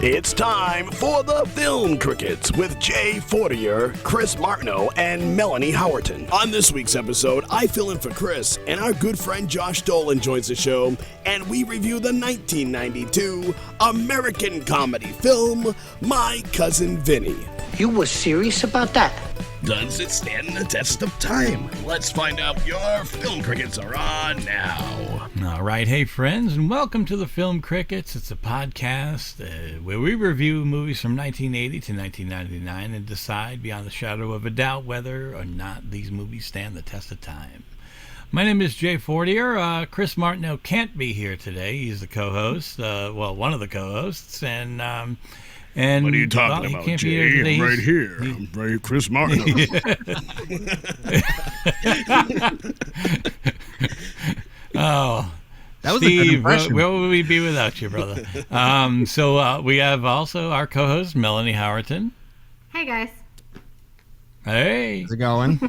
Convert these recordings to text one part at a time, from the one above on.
It's time for the Film Crickets with Jay Fortier, Chris Martineau, and Melanie Howerton. On this week's episode, I fill in for Chris, and our good friend Josh Dolan joins the show, and we review the 1992 American comedy film, My Cousin Vinny. You were serious about that? Does it stand the test of time? Let's find out. Your Film Crickets are on now. All right, hey friends, and welcome to the Film Crickets. It's a podcast where we review movies from 1980 to 1999 and decide beyond the shadow of a doubt whether or not these movies stand the test of time. My name is Jay Fortier. Chris Martineau can't be here today. He's the co-host, one of the co-hosts, and what are you talking about, Jay? I'm right here. I'm right, Chris Martineau. Oh, that was Steve, a good impression. where would we be without you, brother? So we have also our co-host, Melanie Howerton. Hey, guys. Hey. How's it going?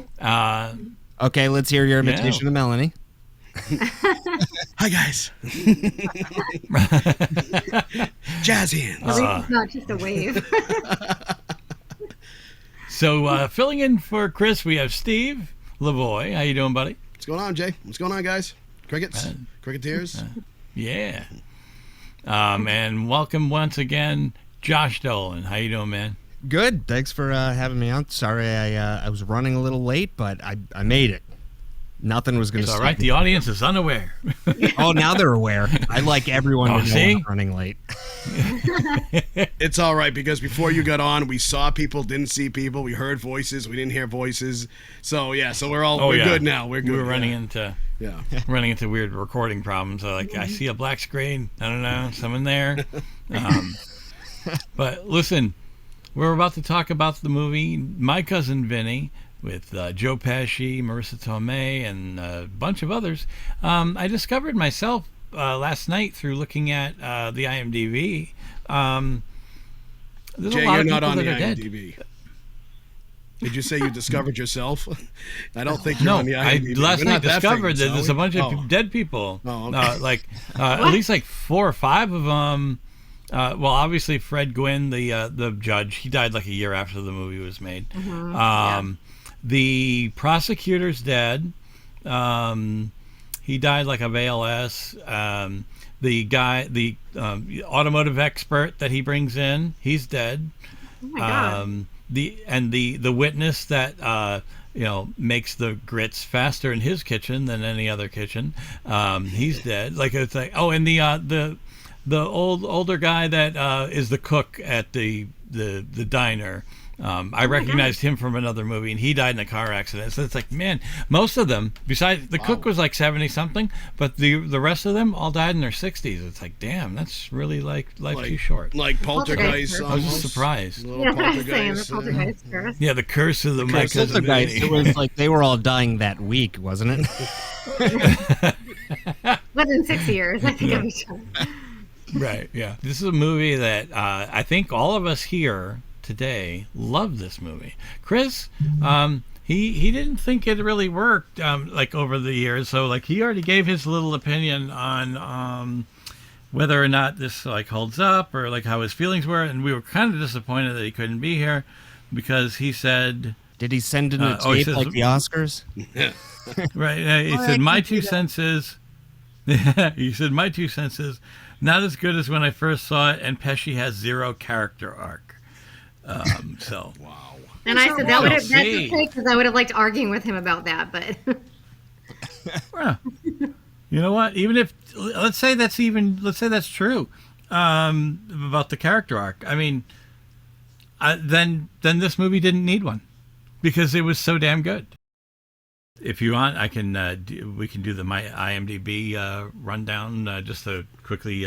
Okay, let's hear your imitation of Melanie. Hi, guys. Jazz hands. It's not just a wave. So filling in for Chris, we have Steve Lavoie. How you doing, buddy? What's going on, Jay? What's going on, guys? Crickets? Cricketers? Yeah. And welcome once again, Josh Dolan. How you doing, man? Good. Thanks for having me on. Sorry I was running a little late, but I made it. Nothing was going to It's stop all right. me. The audience is unaware. Oh, now they're aware. I like everyone to know see? I'm running late. It's all right, because before you got on, we saw people, didn't see people. We heard voices. We didn't hear voices. So, yeah, so we're good now. We're good. We were running into weird recording problems. So, I see a black screen. I don't know. Someone there. But listen, we're about to talk about the movie My Cousin Vinny, with Joe Pesci, Marissa Tomei, and a bunch of others. I discovered myself last night through looking at the IMDb. There's Jay, a lot you're of not people on the that are IMDb. dead. Did you say you discovered yourself? I don't think you're on the I IMDb. last We're night not that discovered famous, that are there's we? a bunch of dead people. Oh, okay. At least 4 or 5 of them. Obviously Fred Gwynn, the judge, he died a year after the movie was made. Mm-hmm. The prosecutor's dead. He died of ALS. The guy, the automotive expert that he brings in, he's dead. Oh my God. The witness that makes the grits faster in his kitchen than any other kitchen, he's dead. The older guy that is the cook at the diner. I recognized him from another movie, and he died in a car accident. So it's man, most of them, besides the cook was 70 something, but the rest of them all died in their 60s. It's damn, that's really life too short. Like Poltergeist. I was just surprised. Yeah, I was saying the poltergeist curse. Yeah, the curse of the My Cousin Poltergeist, Vinny. it was they were all dying that week, wasn't it? Within 6 years, I think I'll be sure. Right, yeah. This is a movie that I think all of us here today love this movie. Chris, he didn't think it really worked over the years, so he already gave his little opinion on whether or not this holds up or how his feelings were, and we were kind of disappointed that he couldn't be here because he said, Did he send in a tape like the Oscars? right, he said my 2 cents is he said my 2 cents is not as good as when I first saw it, and Pesci has 0 character arc. So Wow. And I said that would have see. that's okay, because I would have liked arguing with him about that, but Well, you know what? Even if let's say that's true about the character arc. I mean, then this movie didn't need one because it was so damn good. If you want, I can we can do the my IMDb rundown just to quickly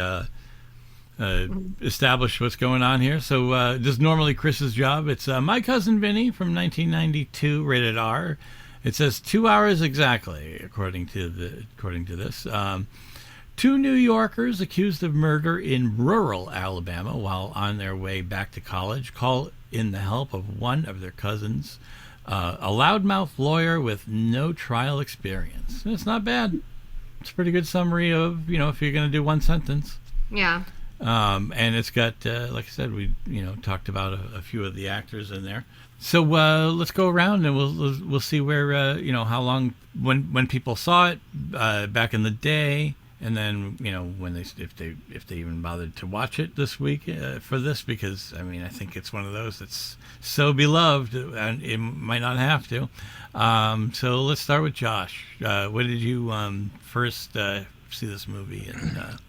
establish what's going on here. So this is normally Chris's job. It's My Cousin Vinny from 1992, rated R. It says 2 hours exactly, according to this. 2 New Yorkers accused of murder in rural Alabama while on their way back to college call in the help of one of their cousins, a loudmouth lawyer with no trial experience. It's not bad. It's a pretty good summary of, if you're going to do one sentence. yeah. And it's got, like I said, we talked about a few of the actors in there. So let's go around and we'll see where how long when people saw it back in the day, and then when if they even bothered to watch it this week for this, because I think it's one of those that's so beloved and it might not have to. So let's start with Josh. When did you first see this movie? And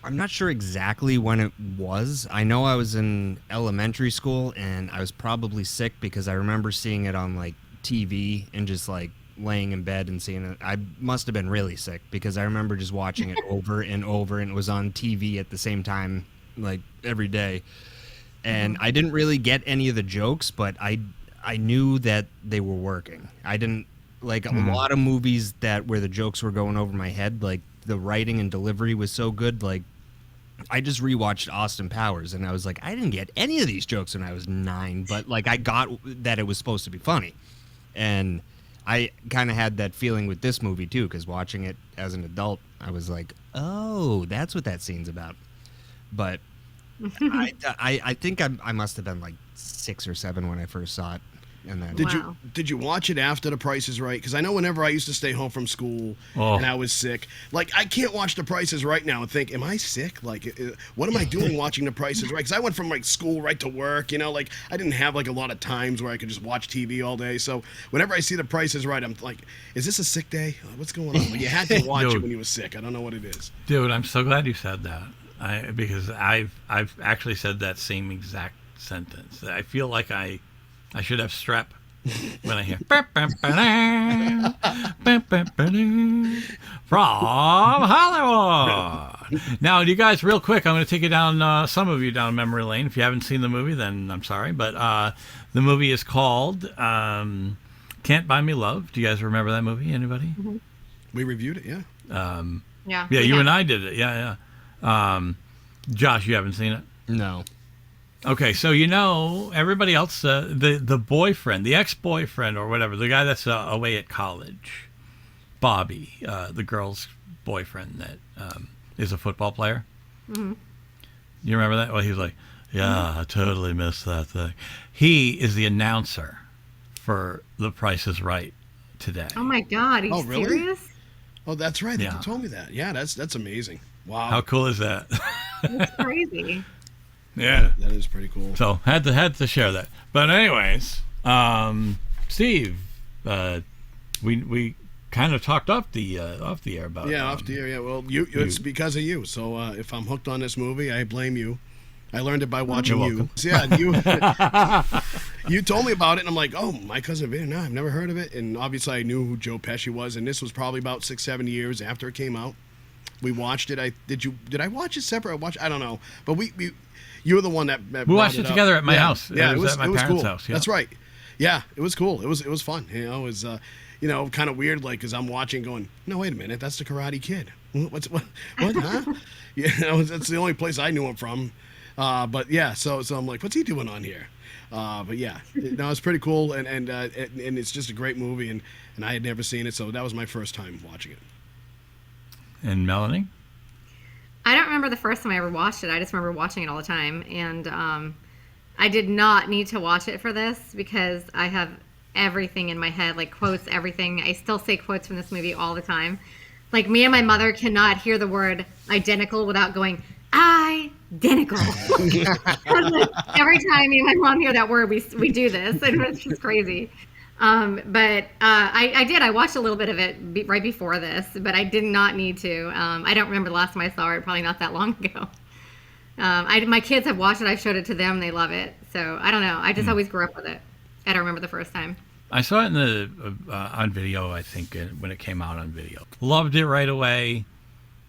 I'm not sure exactly when it was. I know I was in elementary school, and I was probably sick because I remember seeing it on like TV and just like laying in bed and seeing it. I must have been really sick because I remember just watching it over and over, and it was on TV at the same time like every day. And I didn't really get any of the jokes, but I knew that they were working. I didn't like a lot of movies where the jokes were going over my head, like the writing and delivery was so good. Like I just rewatched Austin Powers and I was like, I didn't get any of these jokes when I was 9, but like I got that it was supposed to be funny. And I kind of had that feeling with this movie too, because watching it as an adult, I was like, oh, that's what that scene's about. But I think I must have been like 6 or 7 when I first saw it. And then Did you watch it after The Price is Right? Because I know whenever I used to stay home from school and I was sick, like I can't watch The Price is Right now and think, am I sick? Like, what am I doing watching The Price is Right? Because I went from like school right to work, like I didn't have like a lot of times where I could just watch TV all day. So whenever I see The Price is Right, I'm like, is this a sick day? What's going on? Well, you had to watch it when you were sick. I don't know what it is. Dude, I'm so glad you said that. Because I've actually said that same exact sentence. I feel like I should have strep when I hear from Hollywood. Now, you guys, real quick, I'm going to take you down, some of you down memory lane. If you haven't seen the movie, then I'm sorry. But the movie is called Can't Buy Me Love. Do you guys remember that movie? Anybody? Mm-hmm. We reviewed it, yeah. Yeah, you and I did it. Yeah. Josh, you haven't seen it? no. Okay, so everybody else, the boyfriend, the ex-boyfriend or whatever, the guy that's away at college, Bobby, the girl's boyfriend that is a football player. Mm-hmm. You remember that? Well, he was like, yeah, I totally missed that thing. He is the announcer for The Price is Right today. Oh my God, are you really? serious? Oh, that's right. Yeah. You told me that. Yeah, that's amazing. Wow. How cool is that? That's crazy. Yeah. That is pretty cool. So had to share that. But anyways, Steve, we kind of talked off the air about it. Yeah, off the air. Yeah, well, it's because of you. So if I'm hooked on this movie, I blame you. I learned it by watching you. So, yeah, you told me about it, and I'm like, oh, My Cousin Vinny. No, I've never heard of it. And obviously, I knew who Joe Pesci was, and this was probably about 6-7 years after it came out. We watched it. Did I watch it separate? I don't know, but you were the one that we watched it together at my house. Yeah, it was at my parents' cool. house. Yeah. That's right. Yeah, it was cool. It was fun. It was kind of weird, like, because I'm watching, going, no, wait a minute, that's the Karate Kid. What? Huh? Yeah, that's the only place I knew him from. But yeah, so I'm like, what's he doing on here? But yeah, it's pretty cool, and it's just a great movie, and I had never seen it, so that was my first time watching it. And Melanie? I don't remember the first time I ever watched it. I just remember watching it all the time. And I did not need to watch it for this because I have everything in my head, like quotes, everything. I still say quotes from this movie all the time. Like, me and my mother cannot hear the word identical without going, identical. Every time me and my mom hear that word, we do this. And it's just crazy. But I did. I watched a little bit of it right before this, but I did not need to. I don't remember the last time I saw it. Probably not that long ago. My kids have watched it. I showed it to them. They love it. So I don't know. I just always grew up with it. I don't remember the first time. I saw it on video, I think, when it came out on video. Loved it right away.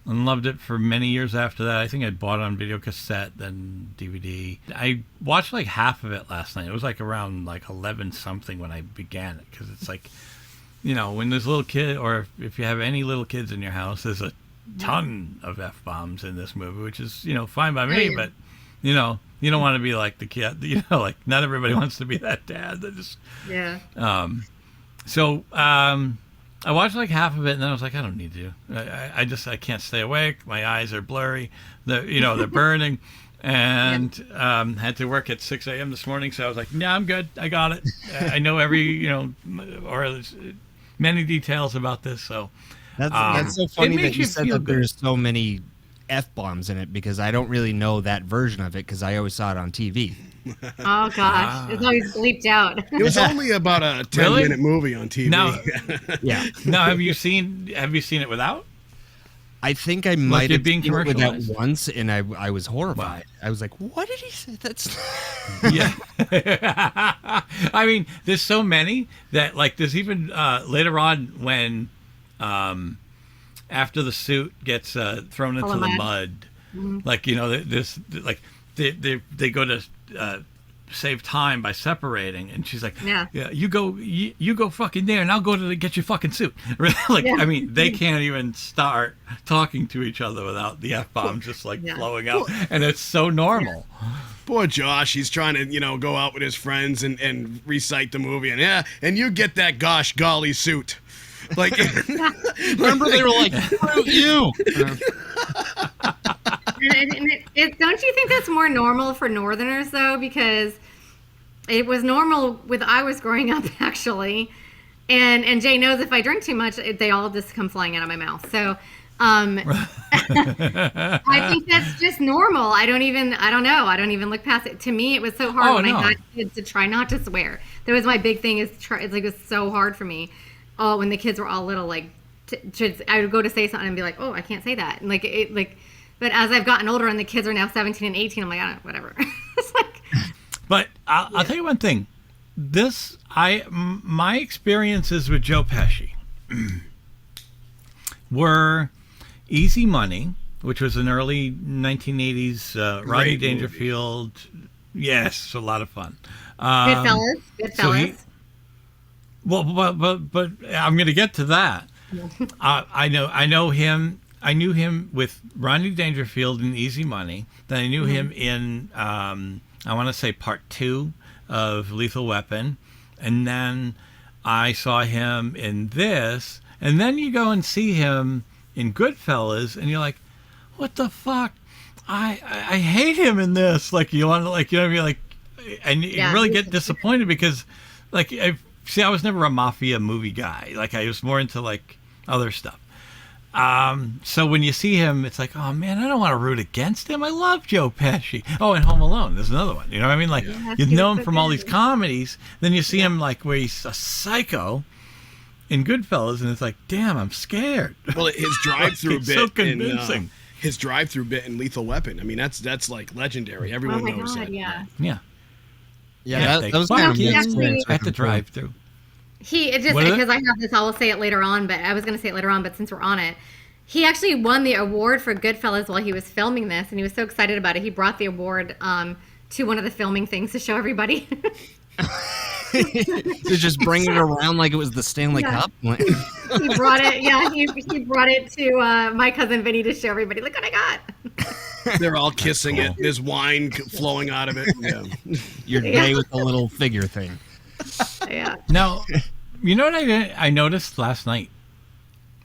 And loved it for many years after that. I think I bought it on video cassette, then DVD. I watched like half of it last night. It was like around like 11 something when I began it, because it's like, when there's little kid, or if you have any little kids in your house, there's a ton of F-bombs in this movie, which is, fine by me, but, you don't want to be like the kid, like not everybody wants to be that dad that just, yeah. I watched like half of it, and then I was like, I don't need to. I can't stay awake. My eyes are blurry. They're burning, and had to work at 6 a.m. this morning. So I was like, nah, I'm good. I got it. I know every or many details about this. So that's so funny that you said that good. there's so many F-bombs in it, because I don't really know that version of it because I always saw it on TV. Oh gosh, it's always bleeped out. It was only about a 10-minute movie on TV. Now, Yeah. now have you seen it without? I think I might have being seen it with that commercialized? once, and I was horrified. Wow. I was like, what did he say? That's... Yeah. I mean, there's so many that, like, there's even later on when after the suit gets thrown into the mud, like, this, like, they go to save time by separating, and she's like, yeah, you go fucking there, and I'll go to get your fucking suit. Like, I mean, they can't even start talking to each other without the F-bomb just like flowing out, and it's so normal. Poor Josh, he's trying to, go out with his friends and recite the movie, and you get that gosh golly suit. Like, remember they were like, screw you. Don't you think that's more normal for Northerners though? Because it was normal with I was growing up actually, and Jay knows if I drink too much, they all just come flying out of my mouth. So, I think that's just normal. I don't know. I don't even look past it. To me, it was so hard I had kids to try not to swear. That was my big thing. It's like it was so hard for me. Oh, when the kids were all little, like I would go to say something and be like, oh, I can't say that. And but as I've gotten older and the kids are now 17 and 18, I'm like, I don't know, whatever. It's like. But I'll tell you one thing. My experiences with Joe Pesci were Easy Money, which was an early 1980s Rodney Dangerfield. Yes, a lot of fun. Goodfellas. So but I'm going to get to that. I know him. I knew him with Rodney Dangerfield in Easy Money. Then I knew him in I want to say part 2 of Lethal Weapon, and then I saw him in this, and then you go and see him in Goodfellas, and you're like, what the fuck? I hate him in this. Like, you want to, like, you know, like, and you really get disappointed because, like, I was never a mafia movie guy. Like, I was more into like other stuff. So when you see him, it's like, oh man, I don't want to root against him. I love Joe Pesci. Oh, and Home Alone, there's another one. You know what I mean? Like, you know him from all these comedies. Then you see him like where he's a psycho in Goodfellas, and it's like, damn, I'm scared. Well, his drive-through bit, so convincing. His drive-through bit in Lethal Weapon. I mean, that's like legendary. Everyone knows that. Yeah. That was kind of he experience at the drive-through. Because I have this, I will say it later on, but I was going to say it later on, but since we're on it, he actually won the award for Goodfellas while he was filming this, and he was so excited about it. He brought the award to one of the filming things to show everybody. To just bring it around like it was the Stanley Cup. He brought it. Yeah, he brought it to My Cousin Vinny to show everybody. Look what I got. They're all kissing it. There's wine flowing out of it. Yeah. Your day with the little figure thing. Yeah. Now, you know what I noticed last night?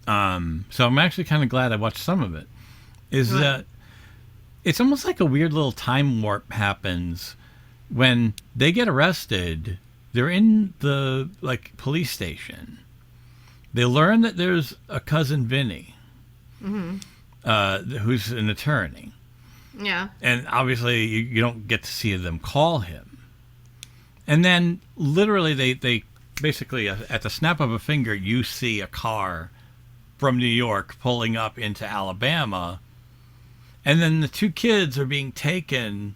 So I'm actually kind of glad I watched some of it. Is that it's almost like a weird little time warp happens when they get arrested. They're in the police station. They learn that there's a cousin Vinny, who's an attorney. Yeah. And obviously you don't get to see them call him. And then literally they basically at the snap of a finger, you see a car from New York pulling up into Alabama. And then the two kids are being taken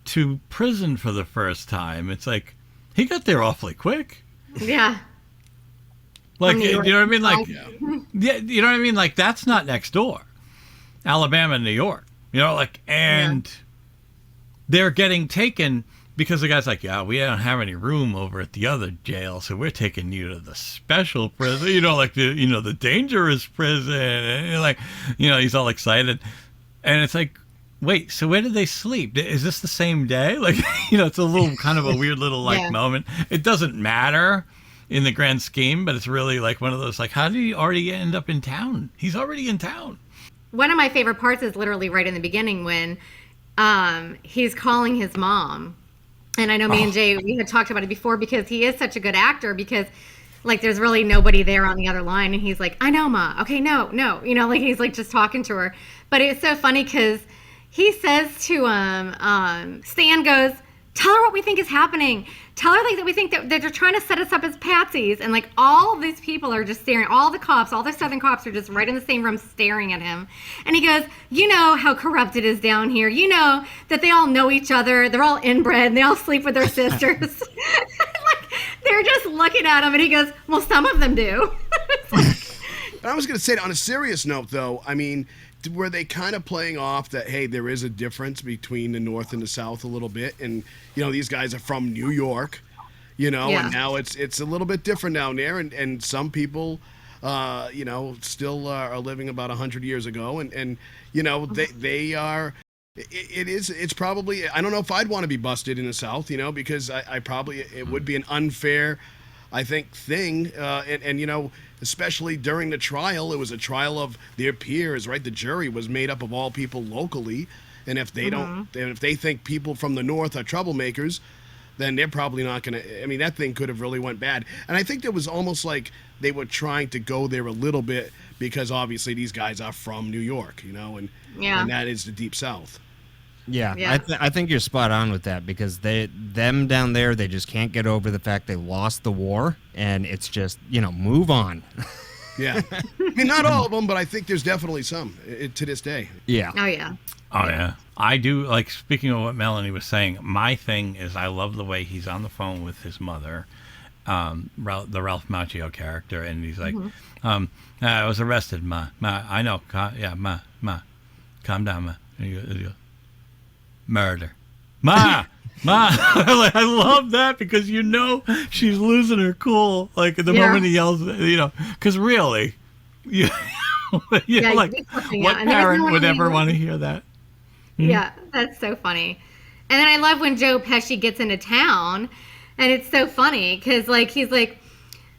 to prison for the first time. It's like, he got there awfully quick. Yeah. Like, you know what I mean? Like, yeah, you know what I mean? Like, that's not next door. Alabama and New York. You know, like, and they're getting taken because the guy's like, yeah, we don't have any room over at the other jail, so we're taking you to the special prison, you know, like the dangerous prison. And you're like, you know, he's all excited. And it's like, wait, so where did they sleep? Is this the same day? Like, you know, it's a little kind of a weird little moment. It doesn't matter. in the grand scheme, but it's really like one of those, like, how did he already end up in town? He's already in town. One of my favorite parts is literally right in the beginning when he's calling his mom. And I know me and Jay, we had talked about it before because he is such a good actor because, like, there's really nobody there on the other line. And he's like, I know, Ma. Okay, no. You know, like, he's, like, just talking to her. But it's so funny because he says to Stan goes, tell her what we think is happening. Tell her, like, that we think that they're trying to set us up as patsies. And, like, all of these people are just staring. All the cops, all the Southern cops are just right in the same room staring at him. And he goes, you know how corrupt it is down here. You know that they all know each other. They're all inbred. And they all sleep with their sisters. Like, they're just looking at him. And he goes, well, some of them do. I was going to say, on a serious note, though, I mean, were they kind of playing off that, hey, there is a difference between the North and the South a little bit? And, you know, these guys are from New York, you know, and now it's a little bit different down there. And some people, you know, still are living about 100 years ago. And you know, they are, it's probably, I don't know if I'd want to be busted in the South, you know, because I probably, it would be an unfair, I think, thing. And, you know, especially during the trial, it was a trial of their peers, right? The jury was made up of all people locally. And if they don't, and if they think people from the North are troublemakers, then they're probably not going to, I mean, that thing could have really went bad. And I think there was almost like they were trying to go there a little bit because obviously these guys are from New York, you know, and that is the Deep South. Yeah. I think you're spot on with that because them down there, they just can't get over the fact they lost the war, and it's just, you know, move on. Yeah. I mean, not all of them, but I think there's definitely some to this day. Yeah. Oh, yeah. Oh, yeah. I do, like, speaking of what Melanie was saying, my thing is I love the way he's on the phone with his mother, the Ralph Macchio character, and he's like, I was arrested, Ma. I know. Ma. Calm down, Ma. And he goes, murder. Ma! Like, I love that because you know she's losing her cool. Like, the moment he yells, you know, because really, like, what parent would ever want to hear that? Yeah, that's so funny. And then I love when Joe Pesci gets into town, and it's so funny because, like, he's like,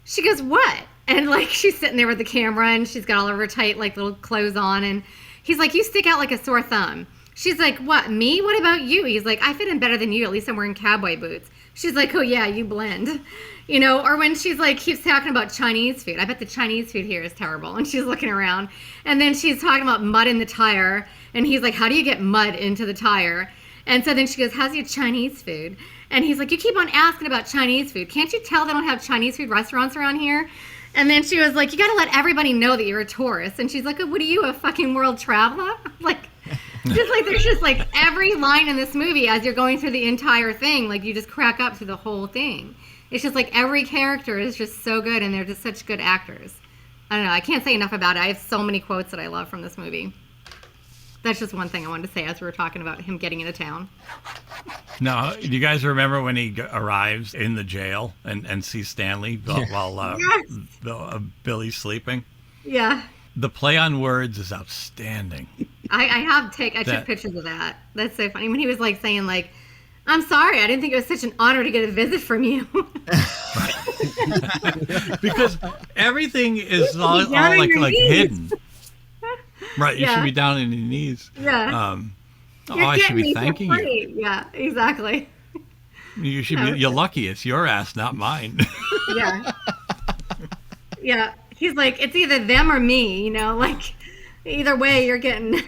she goes, what? And, like, she's sitting there with the camera, and she's got all of her tight, like, little clothes on, and he's like, you stick out like a sore thumb. She's like, what, me? What about you? He's like, I fit in better than you. At least I'm wearing cowboy boots. She's like, oh, yeah, you blend. You know, or when she's like, keeps talking about Chinese food. I bet the Chinese food here is terrible. And she's looking around. And then she's talking about mud in the tire. And he's like, how do you get mud into the tire? And so then she goes, how's your Chinese food? And he's like, you keep on asking about Chinese food. Can't you tell they don't have Chinese food restaurants around here? And then she was like, you got to let everybody know that you're a tourist. And she's like, oh, what are you, a fucking world traveler? Like, just like, there's just like every line in this movie as you're going through the entire thing, like you just crack up through the whole thing. It's just like every character is just so good and they're just such good actors. I don't know. I can't say enough about it. I have so many quotes that I love from this movie. That's just one thing I wanted to say as we were talking about him getting into town. No, do you guys remember when he arrives in the jail and sees Stanley while Billy's sleeping? Yeah. The play on words is outstanding. I took pictures of that. That's so funny. When he was like saying like, I'm sorry, I didn't think it was such an honor to get a visit from you. Because everything is all like hidden. Right, you should be down on your knees. Yeah. I should be thanking you. Yeah, exactly. You should be. You're lucky. It's your ass, not mine. Yeah. Yeah. He's like, it's either them or me, you know, like either way you're getting,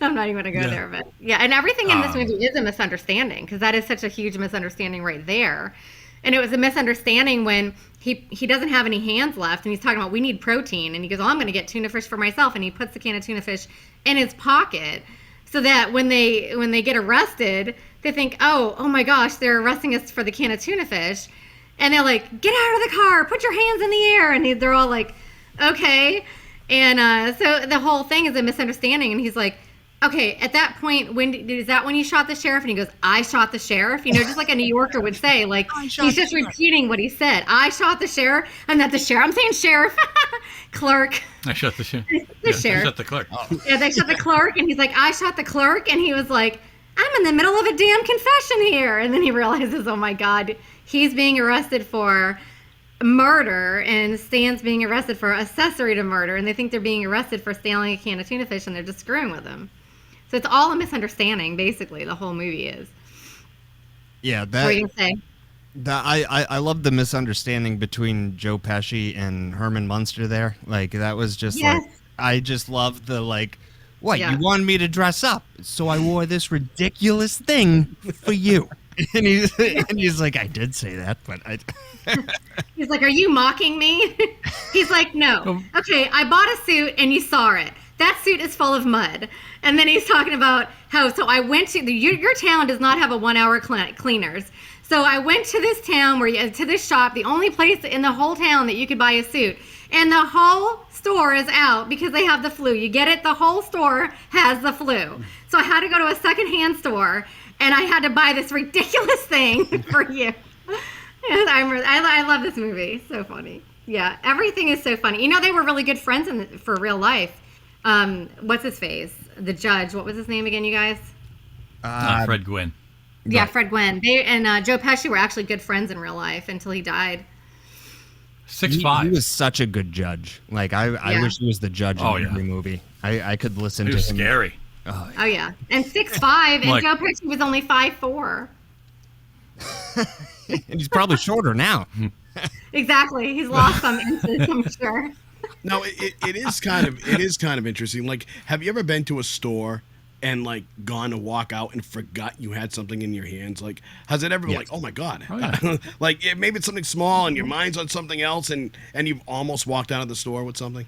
I'm not even going to go there, but yeah. And everything in this movie is a misunderstanding because that is such a huge misunderstanding right there. And it was a misunderstanding when he doesn't have any hands left and he's talking about we need protein and he goes, oh, I'm going to get tuna fish for myself. And he puts the can of tuna fish in his pocket so that when they get arrested, they think, oh my gosh, they're arresting us for the can of tuna fish. And they're like, get out of the car, put your hands in the air. And they're all like, okay. And so the whole thing is a misunderstanding. And he's like, okay, at that point, is that when you shot the sheriff? And he goes, I shot the sheriff. You know, just like a New Yorker would say, like, he's just repeating what he said. I shot the sheriff. I'm not the sheriff. I'm saying sheriff. Clerk. I shot the sheriff. The sheriff. I shot the clerk. Oh. Yeah, they shot the clerk. And he's like, I shot the clerk. And he was like, I'm in the middle of a damn confession here. And then he realizes, oh my God, he's being arrested for murder, and Stan's being arrested for accessory to murder, and they think they're being arrested for stealing a can of tuna fish, and they're just screwing with him. So it's all a misunderstanding, basically. The whole movie is. Yeah, What are you gonna say? I love the misunderstanding between Joe Pesci and Herman Munster there. Like, that was just Yes. like, I just love the, like, what, Yeah. you wanted me to dress up, so I wore this ridiculous thing for you. And he's like, I did say that, but I... He's like, are you mocking me? He's like, no. Okay, I bought a suit and you saw it. That suit is full of mud. And then he's talking about how, so I went to, your town does not have a 1 hour cleaners. So I went to this town, to this shop, the only place in the whole town that you could buy a suit. And the whole store is out because they have the flu. You get it? The whole store has the flu. So I had to go to a secondhand store and I had to buy this ridiculous thing for you. And I love this movie. So funny. Yeah, everything is so funny. You know, they were really good friends for real life. What's his face? The judge. What was his name again, you guys? Fred Gwynn. Yeah, Fred Gwynn. They and Joe Pesci were actually good friends in real life until he died. 6'5". He was such a good judge. Like, I wish he was the judge in every movie. I could listen He to was him. scary. Oh yeah, and 6'5", and Joe Pesci was only 5'4". And he's probably shorter now. Exactly, he's lost some inches, I'm sure. No, it is kind of interesting. Like, have you ever been to a store and like gone to walk out and forgot you had something in your hands? Like, has it ever been like, oh my god, like maybe it's something small and your mind's on something else, and you've almost walked out of the store with something?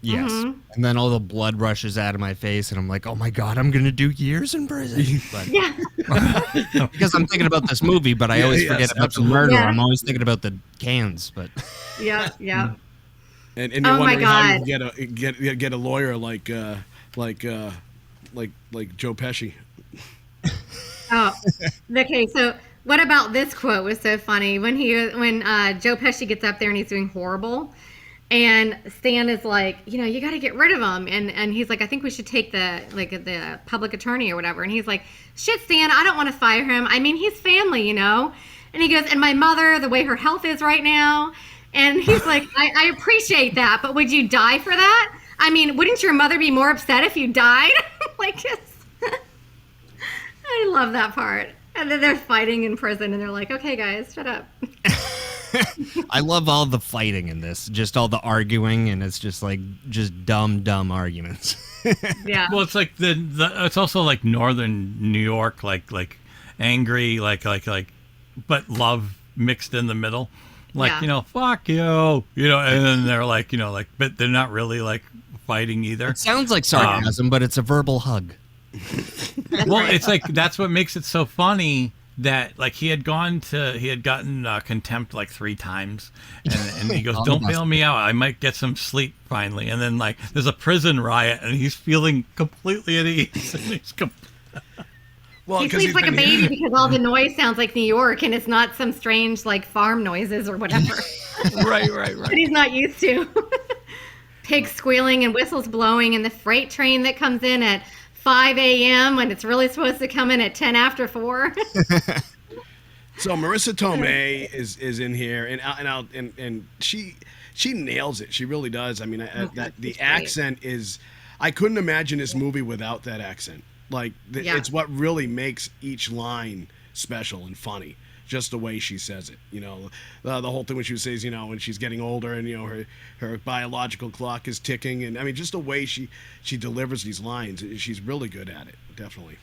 Yes. And then all the blood rushes out of my face, and I'm like, oh my god, I'm gonna do years in prison. But, Yeah. because I'm thinking about this movie, but I always forget about the murder. Yeah. I'm always thinking about the cans. But Yeah. And you're Oh my wondering how God. you get a lawyer like Joe Pesci. Oh, okay. So what about this quote was so funny when Joe Pesci gets up there and he's doing horrible, and Stan is like, you got to get rid of him, and he's like, I think we should take the public attorney or whatever, and he's like, shit, Stan, I don't want to fire him. I mean, he's family, and he goes, and my mother, the way her health is right now, and he's like, I appreciate that, but would you die for that? I mean, wouldn't your mother be more upset if you died? I love that part. And then they're fighting in prison, and they're like, okay, guys, shut up. I love all the fighting in this, just all the arguing, and it's just like dumb arguments. Yeah. Well, it's like it's also like northern New York, like angry, like but love mixed in the middle. Like, fuck you, and then they're like, but they're not really like fighting either. It sounds like sarcasm, but it's a verbal hug. Well, it's like, that's what makes it so funny that like he had gotten contempt like 3 times, and he goes, don't bail me out, I might get some sleep finally, and then like there's a prison riot and he's feeling completely at ease, and he's Well, he sleeps like a baby because all the noise sounds like New York, and it's not some strange like farm noises or whatever. right that he's not used to. Pigs squealing and whistles blowing, and the freight train that comes in at 5 a.m. when it's really supposed to come in at 10 after 4. So Marissa Tomei is in here, and she nails it. She really does. I mean, the accent is. I couldn't imagine this movie without that accent. Like, it's what really makes each line special and funny. Just the way she says it, the whole thing when she says, when she's getting older and her biological clock is ticking, and I mean, just the way she delivers these lines, she's really good at it, definitely.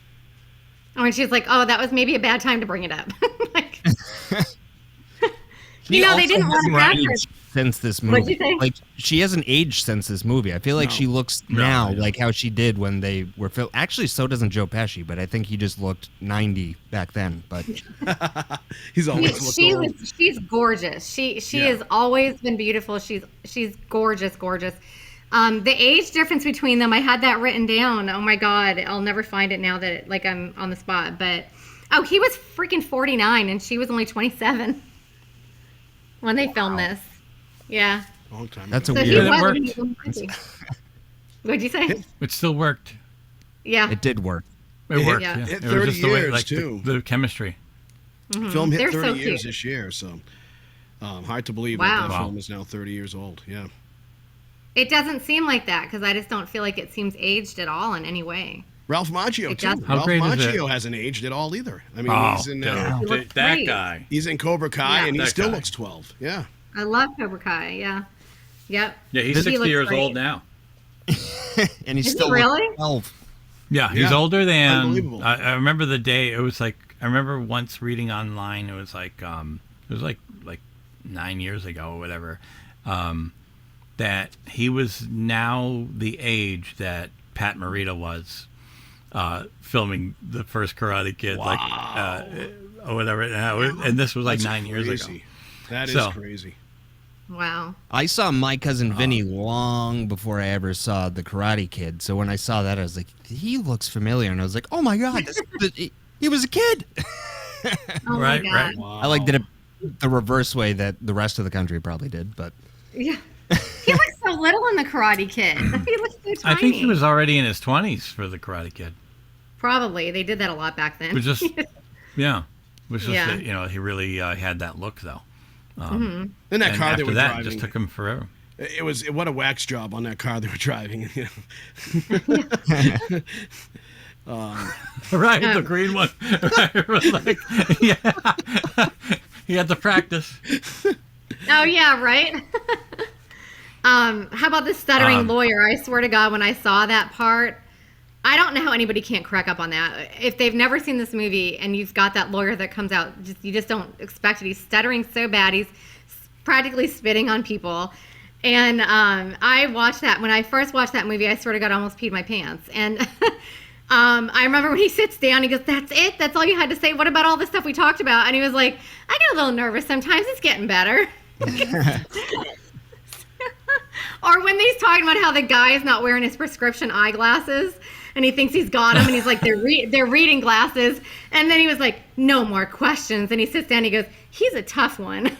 Oh, and she's like, "Oh, that was maybe a bad time to bring it up." Like, they didn't want to catch her since this movie. What'd you say? Like, she hasn't aged since this movie. I feel like she looks now like how she did when they were filmed. Actually, so doesn't Joe Pesci, but I think he just looked 90 back then. But he's always looked old. She's gorgeous. She has always been beautiful. She's gorgeous. The age difference between them, I had that written down. Oh my God, I'll never find it now that I'm on the spot. But he was freaking 49 and she was only 27 when they filmed this. Yeah. Long time. That's ago. a weird. It worked. What'd you say? It still worked. Yeah. It did work. It worked. Yeah. Yeah. Hit It 30 was just the way, years like too. the chemistry. Film hit They're 30 so years cute. this year, so. Hard to believe Wow. that film is now 30 years old. Yeah. It doesn't seem like that because I just don't feel like it seems aged at all in any way. Ralph Macchio It too. doesn't. How Ralph great is Macchio it? hasn't aged at all either. I mean, Oh, he's in He looks that great. guy. he's in Cobra Kai, Yeah. and he That still guy. looks 12. Yeah. I love Cobra Kai. Yeah. Yep. Yeah, he's He 60 looks years great. old now. And he's Is he still really? 12. Yeah, he's Yeah. older than. Unbelievable. I remember the day. It was like I remember once reading online. It was like 9 years ago or whatever. That he was now the age that Pat Morita was filming the first Karate Kid, or whatever. And this was like That's 9 years ago. crazy. That is So- crazy. Wow. I saw My Cousin Vinny long before I ever saw The Karate Kid. So when I saw that, I was like, he looks familiar. And I was like, oh my God, he was a kid. Oh Right, my God. right. Wow. I like did it the reverse way that the rest of the country probably did. But Yeah. He looks so little in the Karate Kid. He looks so tiny. I think he was already in his 20s for the Karate Kid. Probably. They did that a lot back then. It was just, yeah. It was just Yeah. that, he really had that look, though. And that And car they after were that, it driving. just took him forever. It was what a wax job on that car they were driving. You know? Right, the green one. Like, yeah. He had to practice. Oh yeah, right. How about the stuttering lawyer? I swear to God, when I saw that part, I don't know how anybody can't crack up on that. If they've never seen this movie and you've got that lawyer that comes out, you just don't expect it. He's stuttering so bad, he's practically spitting on people. And I watched that when I first watched that movie. I swear to God, I almost peed my pants. And I remember when he sits down, he goes, "That's it? That's all you had to say? What about all the stuff we talked about?" And he was like, "I get a little nervous sometimes. It's getting better." Or when he's talking about how the guy is not wearing his prescription eyeglasses and he thinks he's got them, and he's like, they're reading glasses. And then he was like, "No more questions." And he sits down and he goes, "He's a tough one."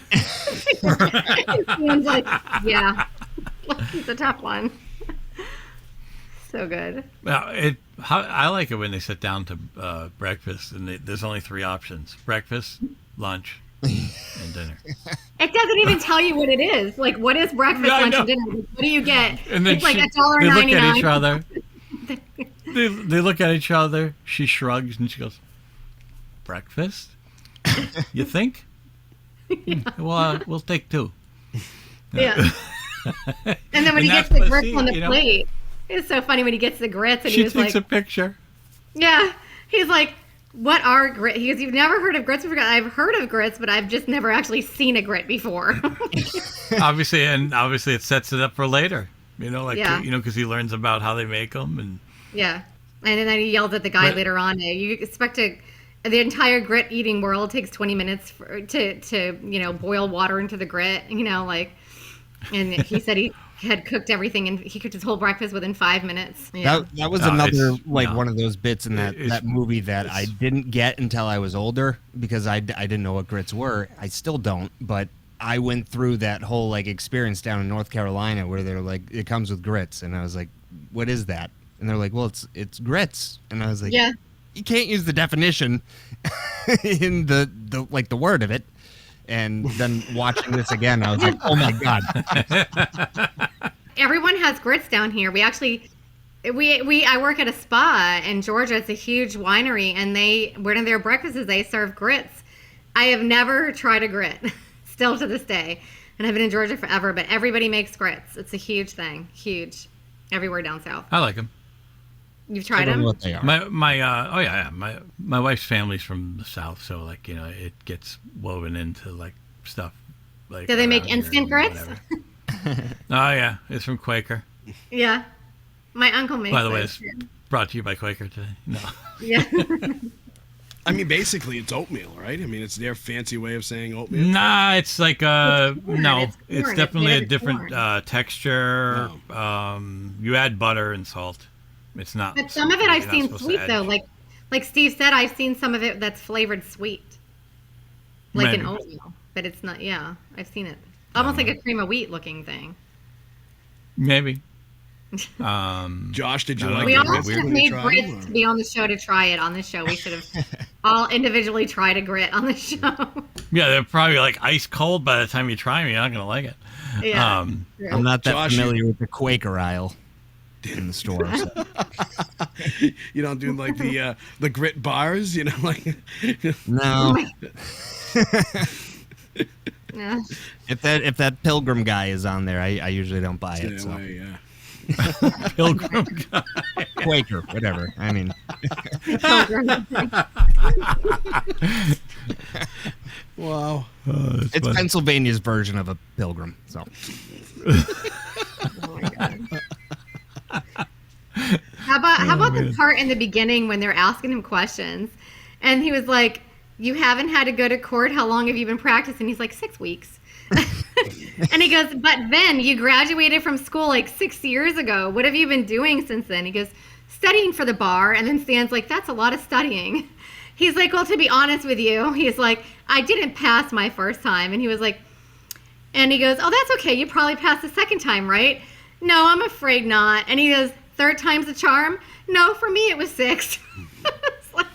Ian's like, "Yeah, he's a tough one." So good. Well, I like it when they sit down to breakfast and there's only 3 options: breakfast, lunch, and dinner. It doesn't even tell you what it is. Like, what is breakfast, Yeah, I lunch, know. and dinner? What do you get? And then It's like they $1.99. look at each other. They look at each other. She shrugs and she goes, "Breakfast? You think? Well, we'll take 2." Yeah. And then when he And gets the that's- grits see, on the you know- plate, it's so funny when he gets the grits and She he was takes like, a picture. "Yeah." He's like, "What are grits?" He goes, "You've never heard of grits before?" "I've heard of grits, but I've just never actually seen a grit before." Obviously it sets it up for later. Yeah. Because he learns about how they make them and. Yeah. And then he yells at the guy But- later on. You expect the entire grit eating world takes 20 minutes to boil water into the grit, and he said he had cooked everything and he cooked his whole breakfast within 5 minutes. Yeah. that was No, another it's- no. one of those bits in It's- that movie that I didn't get until I was older because I didn't know what grits were. I still don't, but I went through that whole experience down in North Carolina where they're like, it comes with grits, and I was like, what is that? And they're like, well, it's grits, and I was like, Yeah. you can't use the definition in the word of it. And then watching this again, I was like, oh my God. Everyone has grits down here. I work at a spa in Georgia. It's a huge winery, and one of their breakfasts they serve grits. I have never tried a grit, still to this day, and I've been in Georgia forever. But everybody makes grits. It's a huge thing, huge, everywhere down south. I like them. You've I tried don't them? know what they are. My wife's family's from the south, so it gets woven into stuff. Like, Do they make around here instant and grits? whatever. Oh yeah, it's from Quaker. Yeah, my uncle makes. By the way, those. it's brought to you by Quaker today. No. Yeah. I mean, basically, it's oatmeal, right? I mean, it's their fancy way of saying oatmeal. Nah, it's like no, It's it's corn. definitely It's a made of different corn. texture. You add butter and salt. It's not. But some of it I've you're not seen supposed to sweet add- though. Like Steve said, I've seen some of it that's flavored sweet, like an Maybe. oatmeal. But it's not. Yeah, I've seen it. Almost like a cream of wheat looking thing. Maybe. Josh, did you I don't like know. We the all grits should have when you made tried grits them, to or- be on the show to try it on the show. We should have all individually tried a grit on the show. Yeah, they're probably like ice cold by the time you try them. You're not going to like it. Yeah. I'm not that Josh, familiar with the Quaker aisle in the store. So. You don't do like the grit bars, like. No. Yeah. If that Pilgrim guy is on there, I usually don't buy it. Stay So. away, yeah. Pilgrim guy. Quaker, whatever. I mean, Wow. it's funny. Pennsylvania's version of a Pilgrim. So. Oh my God. How about the part in the beginning when they're asking him questions, and he was like, "You haven't had to go to court. How long have you been practicing?" He's like, 6 weeks. And he goes, "But Vin, you graduated from school like 6 years ago. What have you been doing since then?" He goes, "Studying for the bar." And then Stan's like, "That's a lot of studying." He's like, "Well, to be honest with you," he's like, "I didn't pass my first time." And he was like, and he goes, "Oh, that's okay. You probably passed the second time, right?" "No, I'm afraid not." And he goes, "Third time's the charm?" "No, for me it was 6. It's like,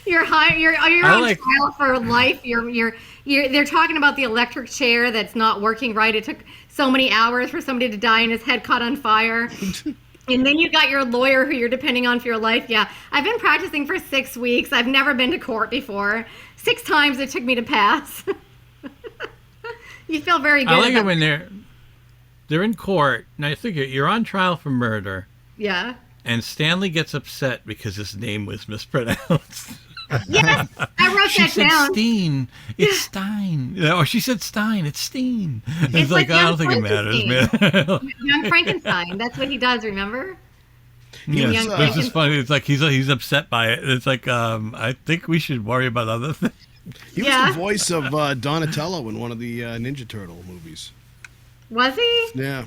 you're on trial for life. They're talking about the electric chair that's not working right. It took so many hours for somebody to die and his head caught on fire. And then you got your lawyer who you're depending on for your life. Yeah, I've been practicing for 6 weeks. I've never been to court before. 6 times it took me to pass. You feel very good. I like it when they're in court. Now you think you're on trial for murder. Yeah. And Stanley gets upset because his name was mispronounced. Yes, I wrote She that said down. Steen. It's Stein. Or she said Stein. It's Steen. It's like I don't Young think it matters, man. Young Frankenstein. That's what he does, remember? Yes, Young but it's just Frankenstein. funny. It's like he's upset by it. It's like I think we should worry about other things. He was the voice of Donatello in one of the Ninja Turtle movies. Was he? Yeah.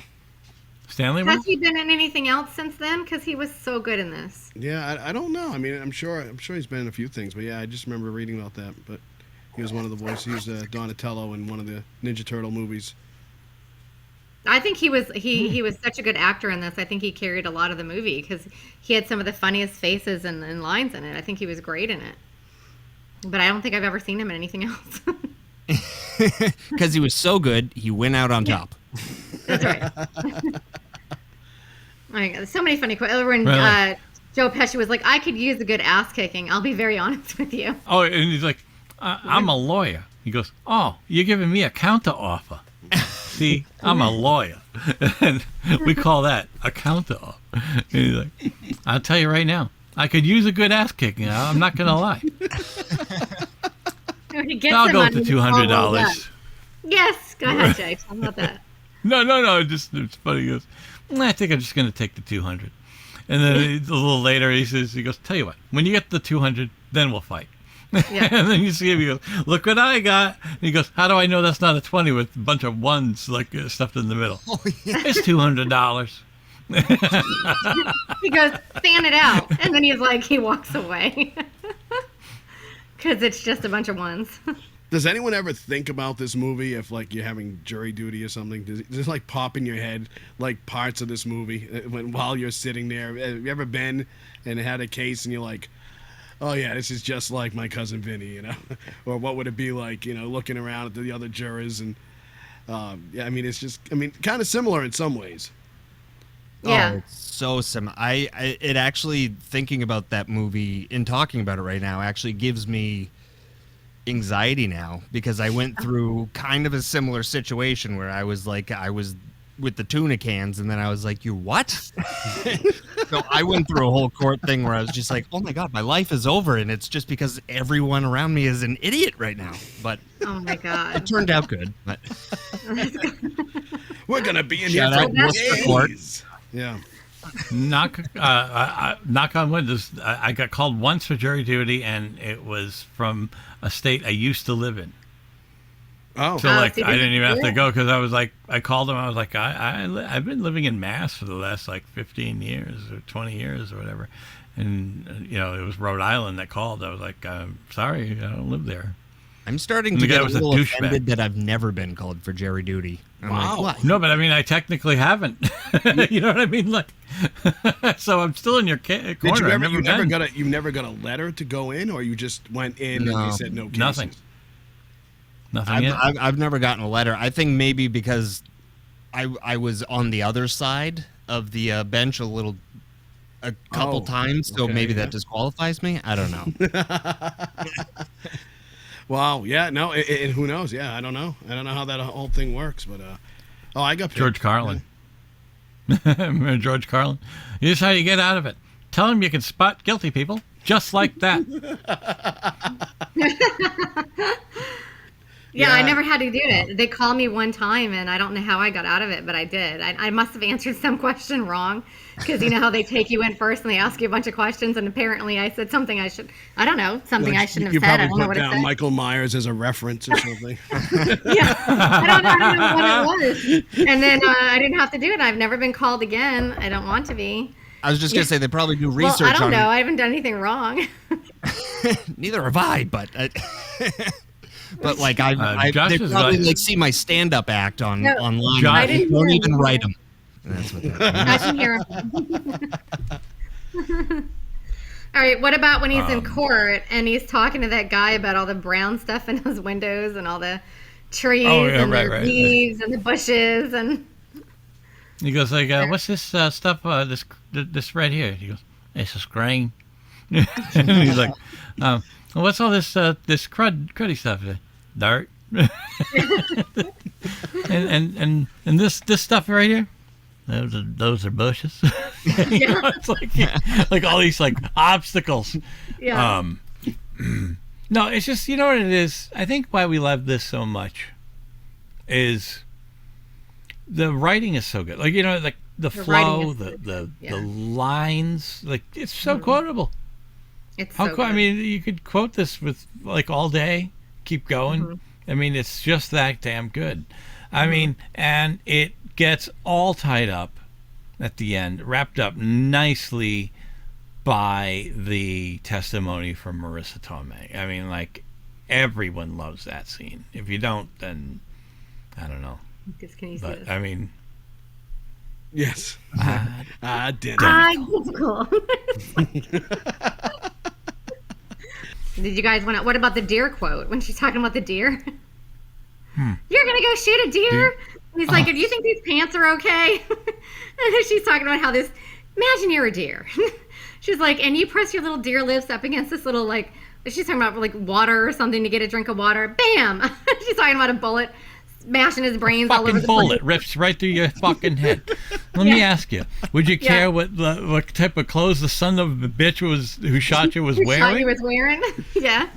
Stanley was? Has he been in anything else since then? Because he was so good in this. Yeah, I don't know. I mean, I'm sure he's been in a few things, but yeah, I just remember reading about that. But he was one of the voices. He was Donatello in one of the Ninja Turtle movies. I think he was such a good actor in this. I think he carried a lot of the movie because he had some of the funniest faces and lines in it. I think he was great in it. But I don't think I've ever seen him in anything else. Because he was so good, he went out on top. That's right. Oh my God, so many funny quotes. When Really? Joe Pesci was like, "I could use a good ass kicking. I'll be very honest with you." Oh, and he's like, I'm a lawyer. He goes, "Oh, you're giving me a counter offer." See, I'm a lawyer. And we call that a counter offer. And he's like, "I'll tell you right now, I could use a good ass kicking. I'm not going to lie. He gets I'll him go on with the his all rolled up. $200. Yes, go ahead, Jay. Tell me about that. No. It's funny. He goes, I think I'm just going to take the 200. And then a little later, he goes, "Tell you what, when you get the 200, then we'll fight." Yeah. And then you see him, he goes, "Look what I got." And he goes, "How do I know that's not a 20 with a bunch of ones like stuffed in the middle?" Oh, yeah. It's $200. He goes, "Fan it out," and then he's like, he walks away because it's just a bunch of ones. Does anyone ever think about this movie if, like, you're having jury duty or something? Does it like, pop in your head, like, parts of this movie while you're sitting there? Have you ever been and had a case and you're like, "Oh, yeah, this is just like My Cousin Vinny," Or what would it be like, looking around at the other jurors? And, yeah, I mean, it's just, kind of similar in some ways. Yeah. Oh, it's so similar. It actually, thinking about that movie and talking about it right now actually gives me anxiety now because I went through kind of a similar situation where I was with the tuna cans and then I was like, "You what?" So I went through a whole court thing where I was just like, "Oh my God, my life is over," and it's just because everyone around me is an idiot right now. But Oh my God. it turned out good. But We're going to be in here Shout for out Worcester Court. days. Yeah. knock on wood. I got called once for jury duty, and it was from a state I used to live in. Oh. So so like you I didn't even have to didn't- go because I was like, I called him. I was like, I've been living in Mass for the last like 15 years or 20 years or whatever, and it was Rhode Island that called. I was like, "I'm sorry, I don't live there." I'm starting And to the guy get a was a little douchebag. offended that I've never been called for jury duty. I'm Wow. like, what? No, but I mean, I technically haven't. You know what I mean? Like, so I'm still in your corner. Did you I've ever, never been. you never got a letter to go in, or you just went in and No. they said no cases? Nothing. Nothing yet? I've never gotten a letter. I think maybe because I was on the other side of the bench a couple times, so maybe that disqualifies me. I don't know. Wow. Yeah. No. And who knows? Yeah. I don't know. I don't know how that whole thing works. But I got picked. George Carlin. Remember George Carlin? Here's how you get out of it. Tell him you can spot guilty people just like that. Yeah, I never had to do it. They called me one time, and I don't know how I got out of it, but I did. I must have answered some question wrong, because you know how they take you in first and they ask you a bunch of questions, and apparently I said something I shouldn't have said. You I don't probably know put what it down said. Michael Myers as a reference or something. Yeah, I don't know what it was. And then I didn't have to do it. I've never been called again. I don't want to be. I was just going to say they probably do research on I don't know. I haven't done anything wrong. Neither have I, but... But like they Josh probably like see my stand-up act online. Josh, I don't even write them. That's what I can hear him. All right. What about when he's in court and he's talking to that guy about all the brown stuff in his windows and all the trees and the leaves and the bushes and? He goes like, "What's this stuff? This right here?" He goes, "It's a screen." And he's like, "What's all this cruddy stuff? Dirt." and this stuff right here, those are bushes. You know, it's like all these like obstacles. Yeah. No, it's just, you know what it is. I think why we love this so much is the writing is so good. Like, you know, like the flow, the lines, like it's so quotable. It's How so cool. I good. mean, you could quote this with like all day, keep going. I mean, it's just that damn good. I mean, and it gets all tied up at the end, wrapped up nicely by the testimony from Marissa Tomei. I mean, like, everyone loves that scene. If you don't, then I don't know. Can you see But this? I mean, Yes. Identical. Did you guys want to? What about the deer quote when she's talking about the deer? You're gonna go shoot a deer? And he's like, "Do you think these pants are okay?" And then she's talking about how this. Imagine you're a deer. She's like, and you press your little deer lips up against this little like. She's talking about like water or something to get a drink of water. Bam! She's talking about a bullet smashing his brains all over fucking the bullet place. rips right through your fucking head. Let me ask you: would you care what type of clothes the son of a bitch who shot you was Who wearing? shot you was wearing? Yeah.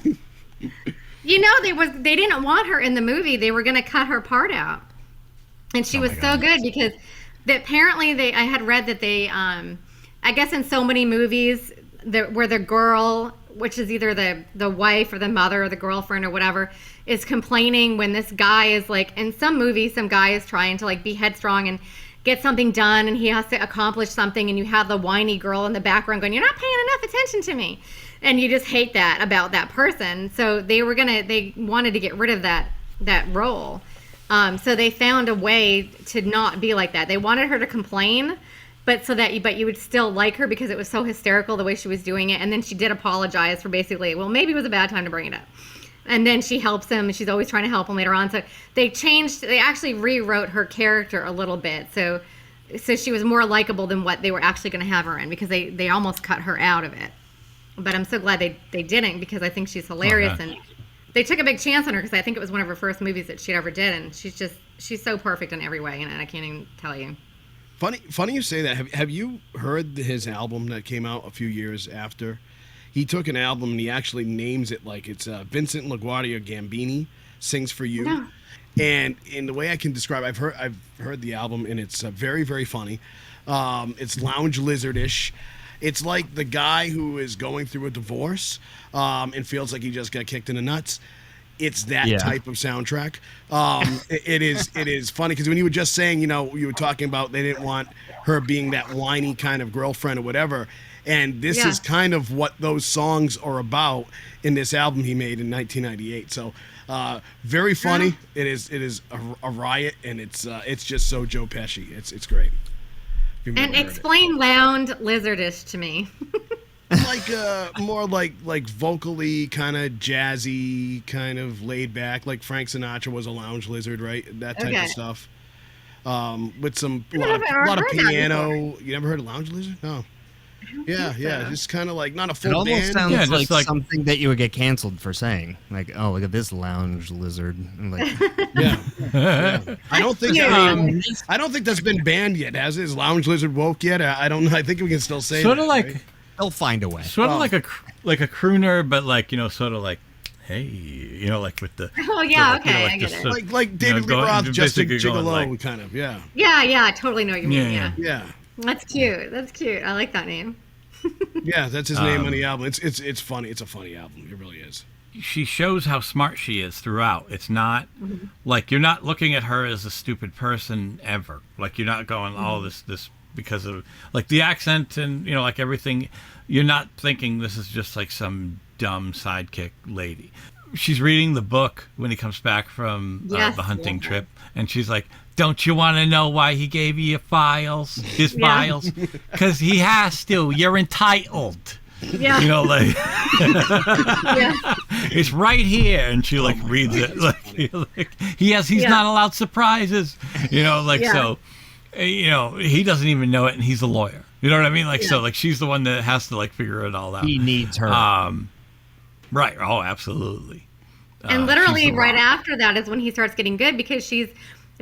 You know, they didn't want her in the movie. They were going to cut her part out, and she was so good because apparently I had read that they, I guess in so many movies where the girl, which is either the wife or the mother or the girlfriend or whatever, is complaining when this guy is like, in some movies, some guy is trying to like be headstrong and get something done and he has to accomplish something, and you have the whiny girl in the background going, "You're not paying enough attention to me." And you just hate that about that person. So they wanted to get rid of that role. So they found a way to not be like that. They wanted her to complain, but you would still like her because it was so hysterical the way she was doing it. And then she did apologize for basically, well, maybe it was a bad time to bring it up. And then she helps him, and she's always trying to help him later on. So they actually rewrote her character a little bit. So she was more likable than what they were actually going to have her in, because they almost cut her out of it. But I'm so glad they didn't, because I think she's hilarious. And they took a big chance on her because I think it was one of her first movies that she ever did. And she's so perfect in every way. And I can't even tell you. Funny you say that. Have you heard his album that came out a few years after? He took an album and he actually names it like it's Vincent LaGuardia Gambini Sings for You. No. And in the way I can describe, I've heard the album, and it's very, very funny. It's lounge lizardish. It's like the guy who is going through a divorce and feels like he just got kicked in the nuts. It's that type of soundtrack. It is funny because when you were just saying, you were talking about they didn't want her being that whiny kind of girlfriend or whatever. And this is kind of what those songs are about in this album he made in 1998. So very funny. It is a riot, and it's just so Joe Pesci. It's great. And explain lounge lizardish to me. Like more like vocally kind of jazzy, kind of laid back, like Frank Sinatra was a lounge lizard, right? That type of stuff. With some lot of piano. You never heard of lounge lizard? No. Yeah, just kind of like not a full It almost band. sounds like something that you would get canceled for saying. Like, oh, look at this lounge lizard. And like, yeah. I don't think that's been banned yet. Has it? Is lounge lizard woke yet? I don't know. I think we can still say sort of like right? They'll find a way. Sort of like a crooner, but like sort of like, hey, like with the. Oh yeah, like, okay, like I get it. Like David Lee Roth, Justin Gigolo, kind of, yeah. Yeah, I totally know what you mean. Yeah. That's cute. I like that name. Yeah, that's his name on the album. It's funny. It's a funny album. It really is. She shows how smart she is throughout. It's not like you're not looking at her as a stupid person ever. Like you're not going, oh, this because of like the accent and like everything. You're not thinking this is just like some dumb sidekick lady. She's reading the book when he comes back from the hunting trip, and she's like, "Don't you want to know why he gave you his files? Because he has to. You're entitled." Yeah. Like it's right here, and she like reads it like he's not allowed surprises. So he doesn't even know it, and he's a lawyer. You know what I mean? Like so, like she's the one that has to like figure it all out. He needs her. Right. Oh, absolutely. And literally right after that is when he starts getting good, because she's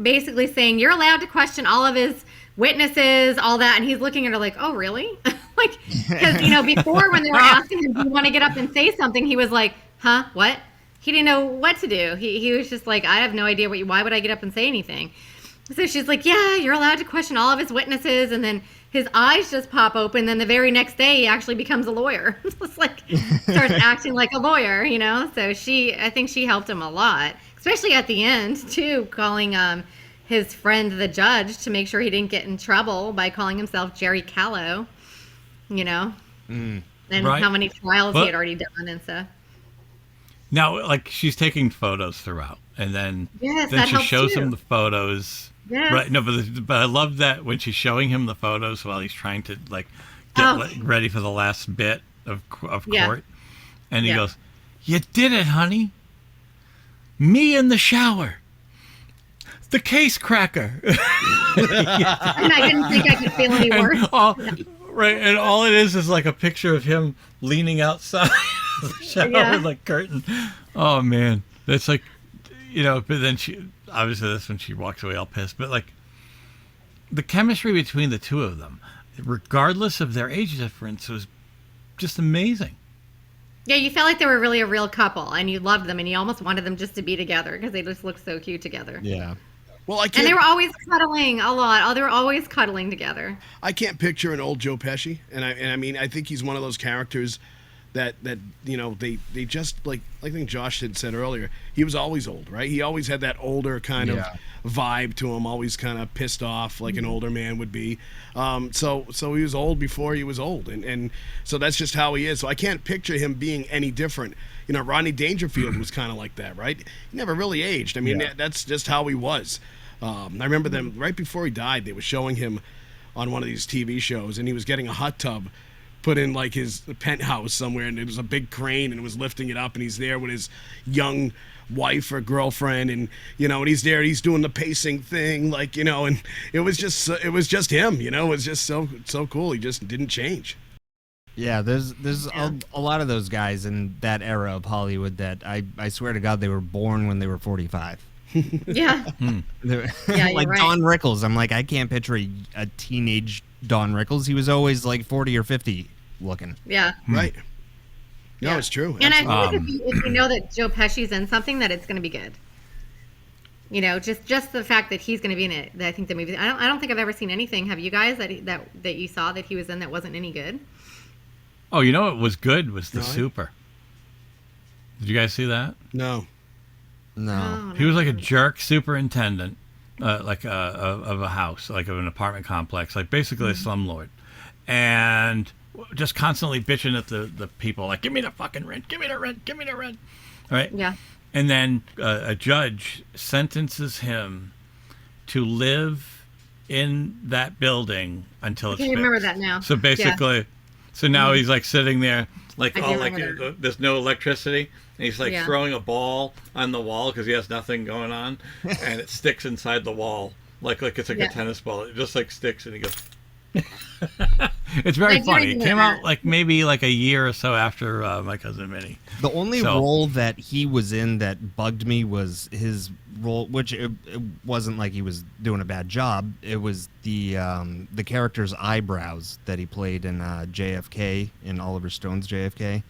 basically saying you're allowed to question all of his witnesses, all that, and he's looking at her like, oh really? Like, because before when they were asking him, do you want to get up and say something, he was like, huh, what? He didn't know what to do. He was just like, I have no idea why would I get up and say anything? So she's like, yeah, you're allowed to question all of his witnesses, and then his eyes just pop open. Then the very next day, he actually becomes a lawyer. It's like starts acting like a lawyer, So I think she helped him a lot, especially at the end too, calling his friend the judge to make sure he didn't get in trouble by calling himself Jerry Callow, and how many trials he had already done and stuff. Now, like she's taking photos throughout, and then she shows him the photos. Yes. Right. No, but I love that when she's showing him the photos while he's trying to like get ready for the last bit of court, and he goes, "You did it, honey. Me in the shower. The case cracker." And I didn't think I could feel any worse. Right, and all it is like a picture of him leaning outside the shower with like curtain. Oh man, that's like, But then obviously that's when she walks away all pissed. But like the chemistry between the two of them, regardless of their age difference, was just amazing. Yeah, you felt like they were really a real couple, and you loved them, and you almost wanted them just to be together because they just looked so cute together. Yeah. Well, and they were always cuddling a lot. Oh, they were always cuddling together. I can't picture an old Joe Pesci, and I mean I think he's one of those characters that they just like I think Josh had said earlier, he was always old, right? He always had that older kind of vibe to him, always kind of pissed off like an older man would be. So he was old before he was old, and so that's just how he is. So I can't picture him being any different. Rodney Dangerfield was kind of like that, right? He never really aged. I mean, that's just how he was. I remember them right before he died, they were showing him on one of these TV shows, and he was getting a hot tub put in like his penthouse somewhere, and it was a big crane, and it was lifting it up, and he's there with his young wife or girlfriend, and and he's there, he's doing the pacing thing, like and it was just him, it was just so cool. He just didn't change. Yeah, there's a lot of those guys in that era of Hollywood that I swear to God they were born when they were 45. Yeah. Like right. Don Rickles. I'm like, I can't picture a teenage Don Rickles. He was always like 40 or 50 looking. Yeah. Right. No, it's true. And I think if you know that Joe Pesci's in something, that it's going to be good. Just the fact that he's going to be in it. I think the movie. I don't think I've ever seen anything. Have you guys that you saw that he was in that wasn't any good? Oh, what was good was The Super. Did you guys see that? No. No. He was like a jerk superintendent, of a house, like of an apartment complex, like basically a slumlord, and just constantly bitching at the people, like, give me the fucking rent, give me the rent, give me the rent. Right? Yeah. And then a judge sentences him to live in that building until it's fixed. I remember that now. So basically, So now he's like sitting there, like I do all like remember that. there's no electricity, and he's like Yeah. throwing a ball on the wall because he has nothing going on, and it sticks inside the wall, like it's like Yeah. a tennis ball. It just like sticks, and he goes. It's very I do funny. It remember came that. out like maybe like a year or so after My Cousin Vinny. The only So- role that he was in that bugged me was his role, which it wasn't like he was doing a bad job. It was the character's eyebrows that he played in JFK, in Oliver Stone's JFK.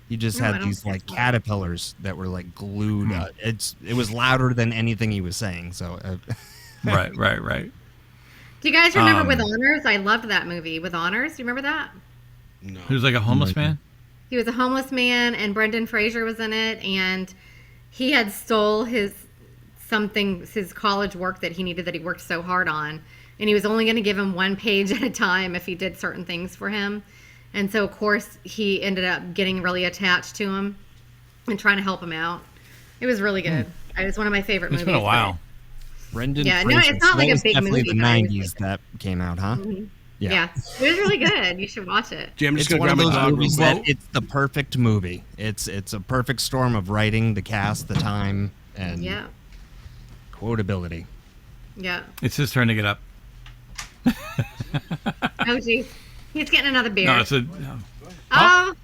He just No, I had don't these think like so. caterpillars that were like glued. It was louder than anything he was saying. So Right. Do you guys remember Um, With Honors? I loved that movie, With Honors. Do you remember that? No. He was like a homeless man. He was a homeless man, and Brendan Fraser was in it, and he had stole his college work that he needed, that he worked so hard on, and he was only going to give him one page at a time if he did certain things for him. And so, of course, he ended up getting really attached to him and trying to help him out. It was really good. It was one of my favorite It's movies. been a while. Brendan Yeah, no, Fraser. it's not So like that a was big definitely movie, the but it was 90s that came out, huh? Yeah, it was really good. You should watch it. Jim, I'm just It's gonna one of grab my those dog real movies quick. that it's the perfect movie. It's a perfect storm of writing, the cast, the time, and Yeah, quotability. yeah. It's his turn to get up. Oh, geez. He's getting another beer. No, it's a. No. Oh,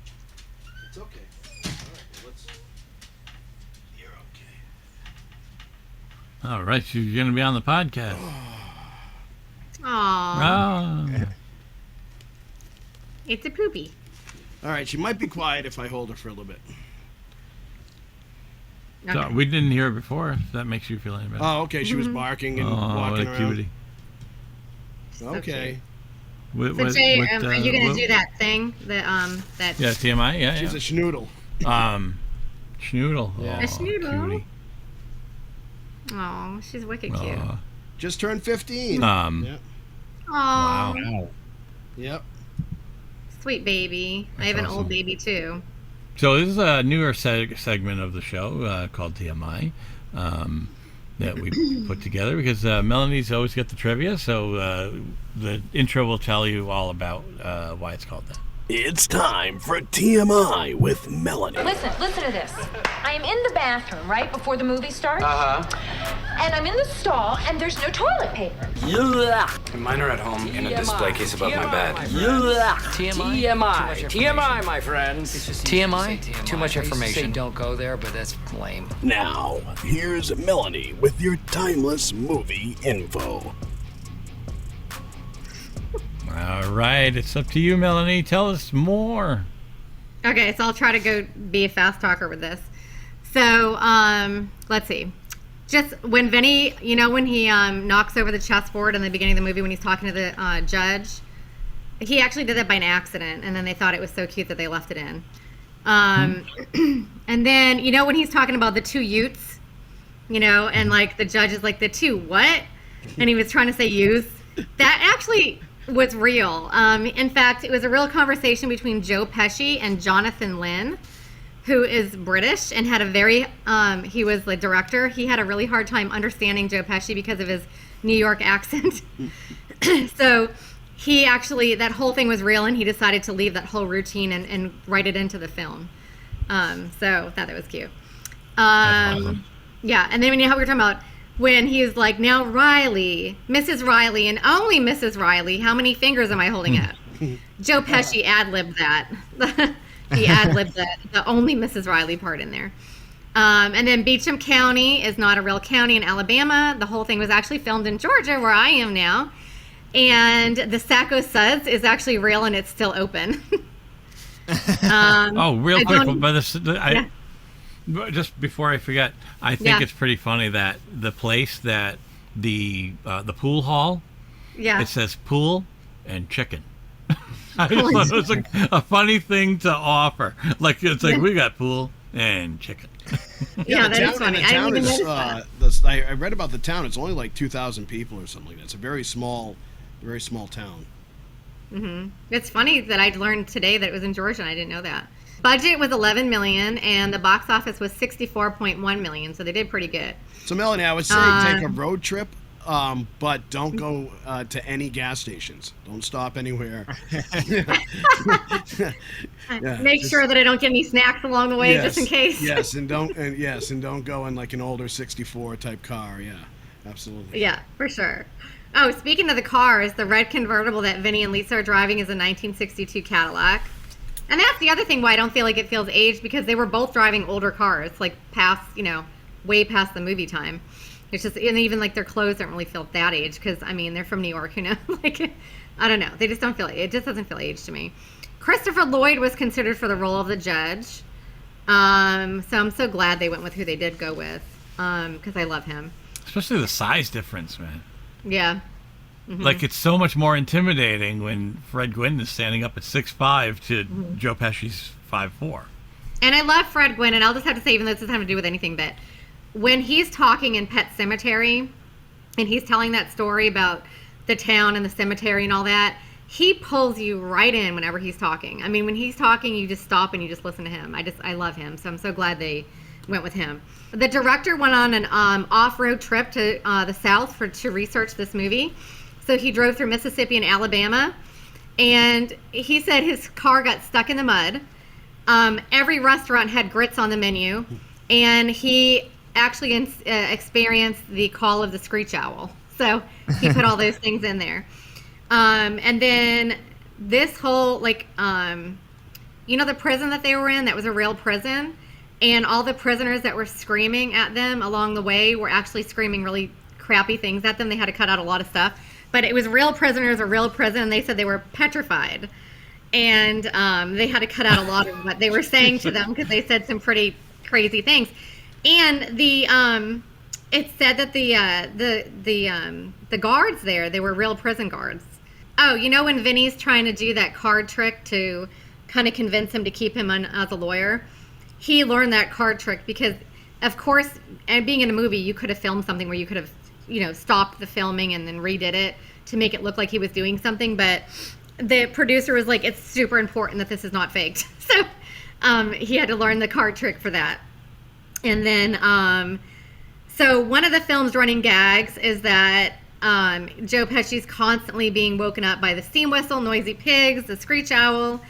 It's okay. All right, let's. You're okay. All right, you're gonna be on the podcast. aw. Oh. It's a poopy. All right, she might be quiet if I hold her for a little bit. So Okay. we didn't hear it before. If that makes you feel any better. Oh, okay. She was barking and Oh, what walking a around. cutie. Okay. What- So what- Jay, what, are you gonna what- do that thing that that? Yeah, TMI. Yeah, She's a yeah. schnoodle. Schnoodle. Yeah. Oh, A schnoodle. cutie. Oh, she's wicked cute. Oh. Just turned 15. Yep. Oh, Wow. Yep. sweet baby. I That's have an awesome. old baby too. So this is a newer segment of the show called TMI that we put together because Melanie's always got the trivia. So the intro will tell you all about why it's called that. It's time for TMI with Melanie. Listen to this. I am in the bathroom right before the movie starts. And I'm in the stall, and there's no toilet paper. Mine are at home in a display case above my bed. TMI, my friends. It's just TMI? TMI. Too much I used to say information. don't go there, but that's lame. Now, here's Melanie with your timeless movie info. All right, it's up to you, Melanie. Tell us more. Okay, so I'll try to go be a fast talker with this. So, let's see. Just when Vinny, you know, when he knocks over the chessboard in the beginning of the movie when he's talking to the judge, he actually did that by an accident, and then they thought it was so cute that they left it in. And then, you know, when he's talking about the two Utes, you know, and like the judge is like, the two what? And he was trying to say youth. That actually was real. In fact, it was a real conversation between Joe Pesci and Jonathan Lynn, who is British and had a very, he was the director. He had a really hard time understanding Joe Pesci because of his New York accent. So he actually, that whole thing was real, and he decided to leave that whole routine and write it into the film. So I thought that was cute. That's awesome. Yeah, and then when you know how we were talking about when he was like, now Riley, Mrs. Riley, and only Mrs. Riley, how many fingers am I holding up? Joe Pesci ad-libbed that. He ad-libbed the only Mrs. Riley part in there. And then Beecham County is not a real county in Alabama. The whole thing was actually filmed in Georgia, where I am now. And the Sacco Suds is actually real, and it's still open. Oh, real I quick, don't- but Yeah. just before I forget, I think Yeah. it's pretty funny that the place that the pool hall, Yeah. it says pool and chicken. I just thought it was like a funny thing to offer. Like it's like we got pool and chicken. Yeah, the that is town- funny. the I town didn't even is, notice that. I read about the town. It's only like 2,000 people or something like that. It's a very small town. It's funny that I learned today that it was in Georgia, and I didn't know that. Budget was $11 million, and the box office was $64.1 million, so they did pretty good. So Melanie, I would say take a road trip but don't go to any gas stations. Don't stop anywhere. Make sure that I don't get any snacks along the way, just in case. Yes, and don't go in like an older 64 type car. Yeah, absolutely. Yeah, for sure. Oh, speaking of the cars, the red convertible that Vinny and Lisa are driving is a 1962 Cadillac. And that's the other thing why I don't feel like it feels aged, because they were both driving older cars, like past, way past the movie time. It's just, and even like their clothes don't really feel that age, because I mean, they're from New York, like, I don't know. They just don't feel, it just doesn't feel aged to me. Christopher Lloyd was considered for the role of the judge. So I'm so glad they went with who they did go with, because I love him. Especially the size difference, man. Yeah. Mm-hmm. Like, it's so much more intimidating when Fred Gwynn is standing up at 6'5" to Joe Pesci's 5'4". And I love Fred Gwynn, and I'll just have to say, even though this doesn't have to do with anything, but when he's talking in Pet Sematary, and he's telling that story about the town and the cemetery and all that, he pulls you right in whenever he's talking. I mean, when he's talking, you just stop and you just listen to him. I love him, so I'm so glad they went with him. The director went on an off-road trip to the South to research this movie. So he drove through Mississippi and Alabama, and he said his car got stuck in the mud. Every restaurant had grits on the menu, and he actually experienced the call of the screech owl. So he put all those things in there. And then this whole, the prison that they were in, that was a real prison, and all the prisoners that were screaming at them along the way were actually screaming really crappy things at them. They had to cut out a lot of stuff. But it was real prisoners, a real prison, and they said they were petrified. And they had to cut out a lot of what they were saying to them, because they said some pretty crazy things. And it said that the guards there, they were real prison guards. Oh, when Vinny's trying to do that card trick to kind of convince him to keep him on as a lawyer, he learned that card trick because, of course, and being in a movie, you could have filmed something where you could have stopped the filming and then redid it to make it look like he was doing something. But the producer was like, it's super important that this is not faked. So he had to learn the card trick for that. And then, so one of the film's running gags is that Joe Pesci's constantly being woken up by the steam whistle, noisy pigs, the screech owl.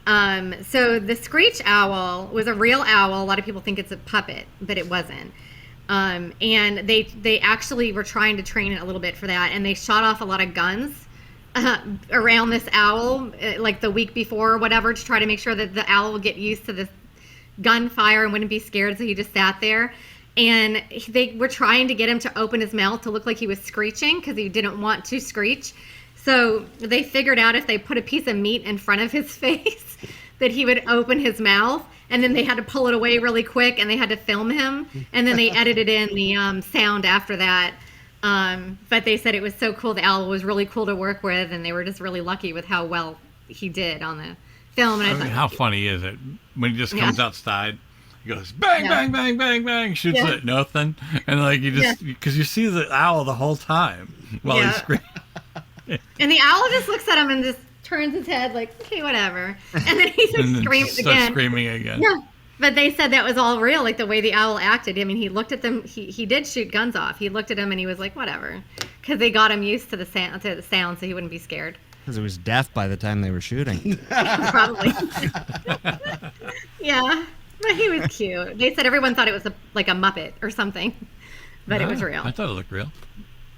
So the screech owl was a real owl. A lot of people think it's a puppet, but it wasn't. And they actually were trying to train it a little bit for that, and they shot off a lot of guns around this owl, like the week before or whatever, to try to make sure that the owl would get used to this gunfire and wouldn't be scared, so he just sat there. And they were trying to get him to open his mouth to look like he was screeching, because he didn't want to screech. So they figured out if they put a piece of meat in front of his face that he would open his mouth. And then they had to pull it away really quick, and they had to film him. And then they edited in the sound after that. But they said it was so cool. The owl was really cool to work with, and they were just really lucky with how well he did on the film. And how funny is it when he just comes outside? He goes bang, bang, bang, bang, bang, shoots at nothing, and like you just because you see the owl the whole time while he's screaming. And the owl just looks at him and just turns his head like, okay, whatever. And then he just screams again. Screaming again. Yeah. But they said that was all real, like the way the owl acted. I mean, he looked at them. He did shoot guns off. He looked at them and he was like, whatever, because they got him used to the sound, so he wouldn't be scared. Because it was deaf by the time they were shooting. Probably. Yeah, but he was cute. They said everyone thought it was like a Muppet or something, but it was real. I thought it looked real.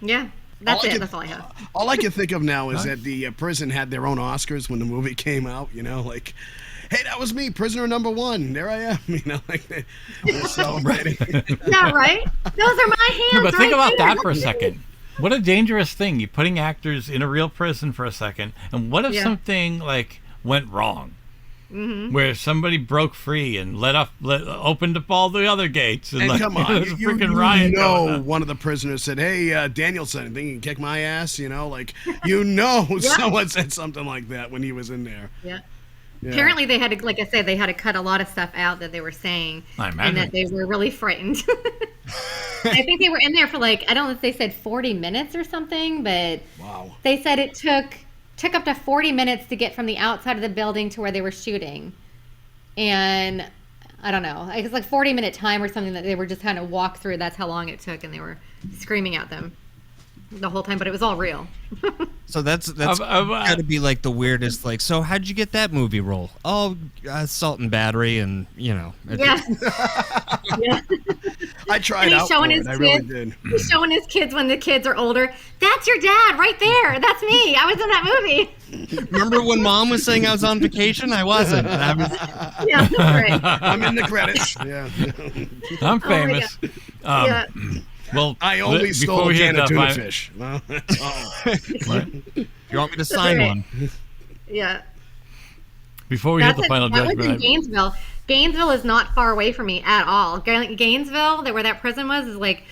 Yeah. That's it. That's all I have. All I can think of now is that the prison had their own Oscars when the movie came out. Like, hey, that was me, prisoner number 1. There I am. Like they're celebrating. Yeah, right. Those are my hands. No, but think about that for a second. What a dangerous thing! You're putting actors in a real prison for a second, and what if something like went wrong? Mm-hmm. Where somebody broke free and opened up all the other gates, and come on, there's a freaking riot. One of the prisoners said, "Hey, Danielson, think you can kick my ass?" Someone said something like that when he was in there. Yeah. Apparently, they had to, like I said, they had to cut a lot of stuff out that they were saying, and that they were really frightened. I think they were in there for I don't know if they said 40 minutes or something, but wow. They said it took up to 40 minutes to get from the outside of the building to where they were shooting. And I don't know, it was 40-minute time or something that they were just kind of walk through. That's how long it took, and they were screaming at them. the whole time, but it was all real. So that's got to be like the weirdest. Like, so how'd you get that movie role? Oh, assault and battery, and Yeah. I tried And out he's showing for his it. I kids. really did. He's showing his kids when the kids are older. That's your dad right there. That's me. I was in that movie. Remember when Mom was saying I was on vacation? I wasn't. I was... Yeah, that's right. I'm in the credits. Yeah. I'm famous. Yeah. Well, I only before stole a we hit can of the tuna fi- fish. Well, that's all. You want me to sign right. one? Yeah. Before we hit the final that was in judgment, Gainesville. Gainesville is not far away from me at all. Gainesville, where that prison was, is like,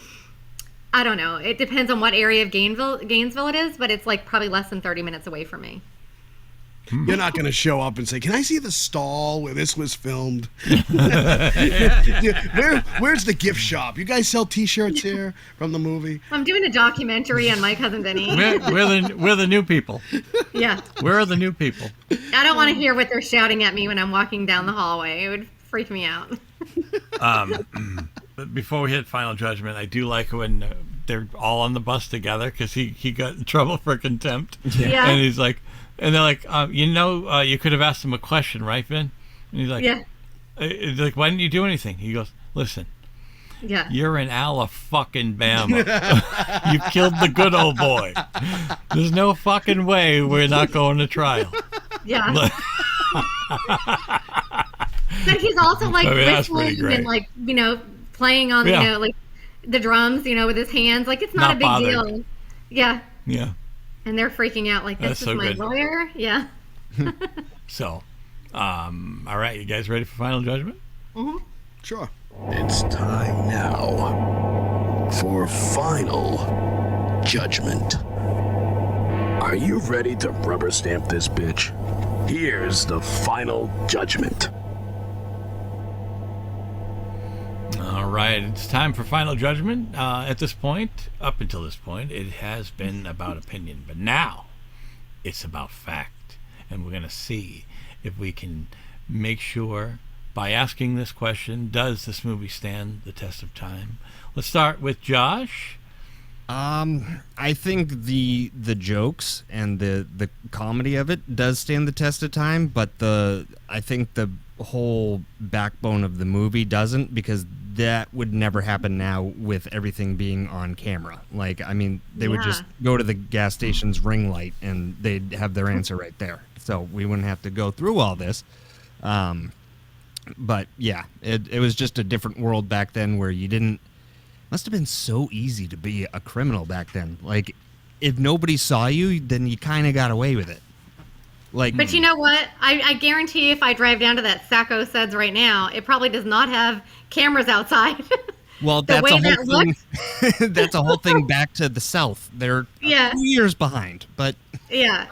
I don't know. It depends on what area of Gainesville it is, but it's like probably less than 30 minutes away from me. You're not going to show up and say, "Can I see the stall where this was filmed?" Where's the gift shop? You guys sell T-shirts here from the movie? I'm doing a documentary on My Cousin Vinny. we're the new people. Yeah. Where are the new people? I don't want to hear what they're shouting at me when I'm walking down the hallway. It would freak me out. But before we hit final judgment, I do like when they're all on the bus together because he got in trouble for contempt. Yeah. And he's like, and they're like, you could have asked him a question, right, Vin? And he's like, Yeah. Like, why didn't you do anything? He goes, listen, Yeah. you're in Alabama. You killed the good old boy. There's no fucking way we're not going to trial. Yeah. But he's also like that's pretty whistling great. and like, playing on, Yeah. like the drums, with his hands. Like it's not a big bothered. deal. Yeah. Yeah. And they're freaking out like, this That's is so my good. lawyer. Yeah. So, all right, you guys ready for final judgment? Sure. It's time now for final judgment. Are you ready to rubber stamp this bitch? Here's the final judgment. All right, it's time for final judgment. At this point, up until this point, it has been about opinion, but now it's about fact, and we're going to see if we can make sure by asking this question, does this movie stand the test of time? Let's start with Josh. I think the jokes and the comedy of it does stand the test of time, but I think the whole backbone of the movie doesn't, because that would never happen now with everything being on camera. Like, I mean, they would just go to the gas station's ring light and they'd have their answer right there. So we wouldn't have to go through all this. But yeah, it was just a different world back then where you didn't. Must have been so easy to be a criminal back then. Like, if nobody saw you, then you kind of got away with it. Like, But you know what? I guarantee if I drive down to that Sacco Suds right now, it probably does not have cameras outside. well, the that's way a whole that thing. That's a whole thing back to the South. They're Yeah. 2 years behind, but Yeah.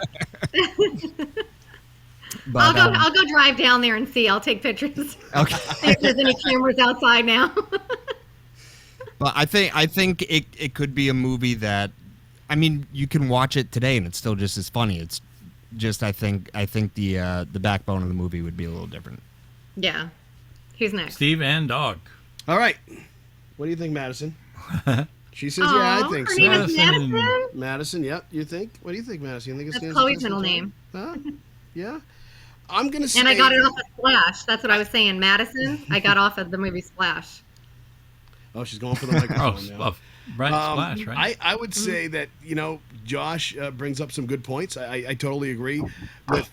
but I'll go drive down there and see. I'll take pictures. okay. See if there's any cameras outside now. But I think it could be a movie that, I mean, you can watch it today and it's still just as funny. It's just I think the backbone of the movie would be a little different. Yeah. Who's next? Steve and Dog. All right. What do you think, Madison? She says, yeah, I think her so. name is Madison. Madison. Madison, yep. You think? What do you think, Madison? You think it That's stands Chloe's the test of middle time? name. Huh? Yeah. I'm gonna say. And I got it off of Splash. That's what I was saying. Madison. I got off of the movie Splash. Oh, she's going for the microphone now. Right, Splash, right? I would say that, Josh brings up some good points. I totally agree with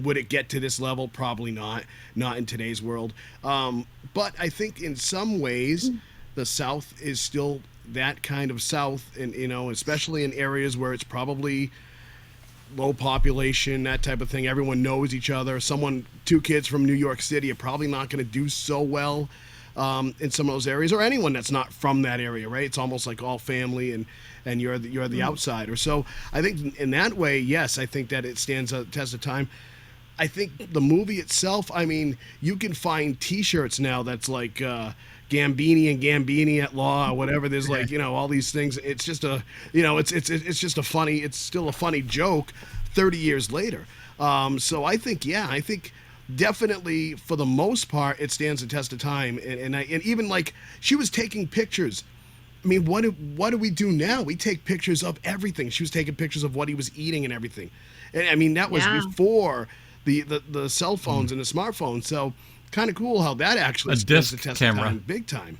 would it get to this level? Probably not in today's world. But I think in some ways the South is still that kind of South, and especially in areas where it's probably low population, that type of thing. Everyone knows each other. Two kids from New York City are probably not going to do so well in some of those areas, or anyone that's not from that area, right? It's almost like all family, and you're the outsider. So I think in that way, yes, I think that it stands a test of time. I think the movie itself, I mean, you can find T-shirts now that's like Gambini and Gambini at law, or whatever. There's like all these things. It's just it's just a funny. It's still a funny joke, 30 years later. So I think definitely for the most part it stands the test of time, and even like she was taking pictures I mean, what do we do now? We take pictures of everything. She was taking pictures of what he was eating and everything. And I mean, that was before the cell phones and the smartphones. So kind of cool how that actually stands the test of time, big time.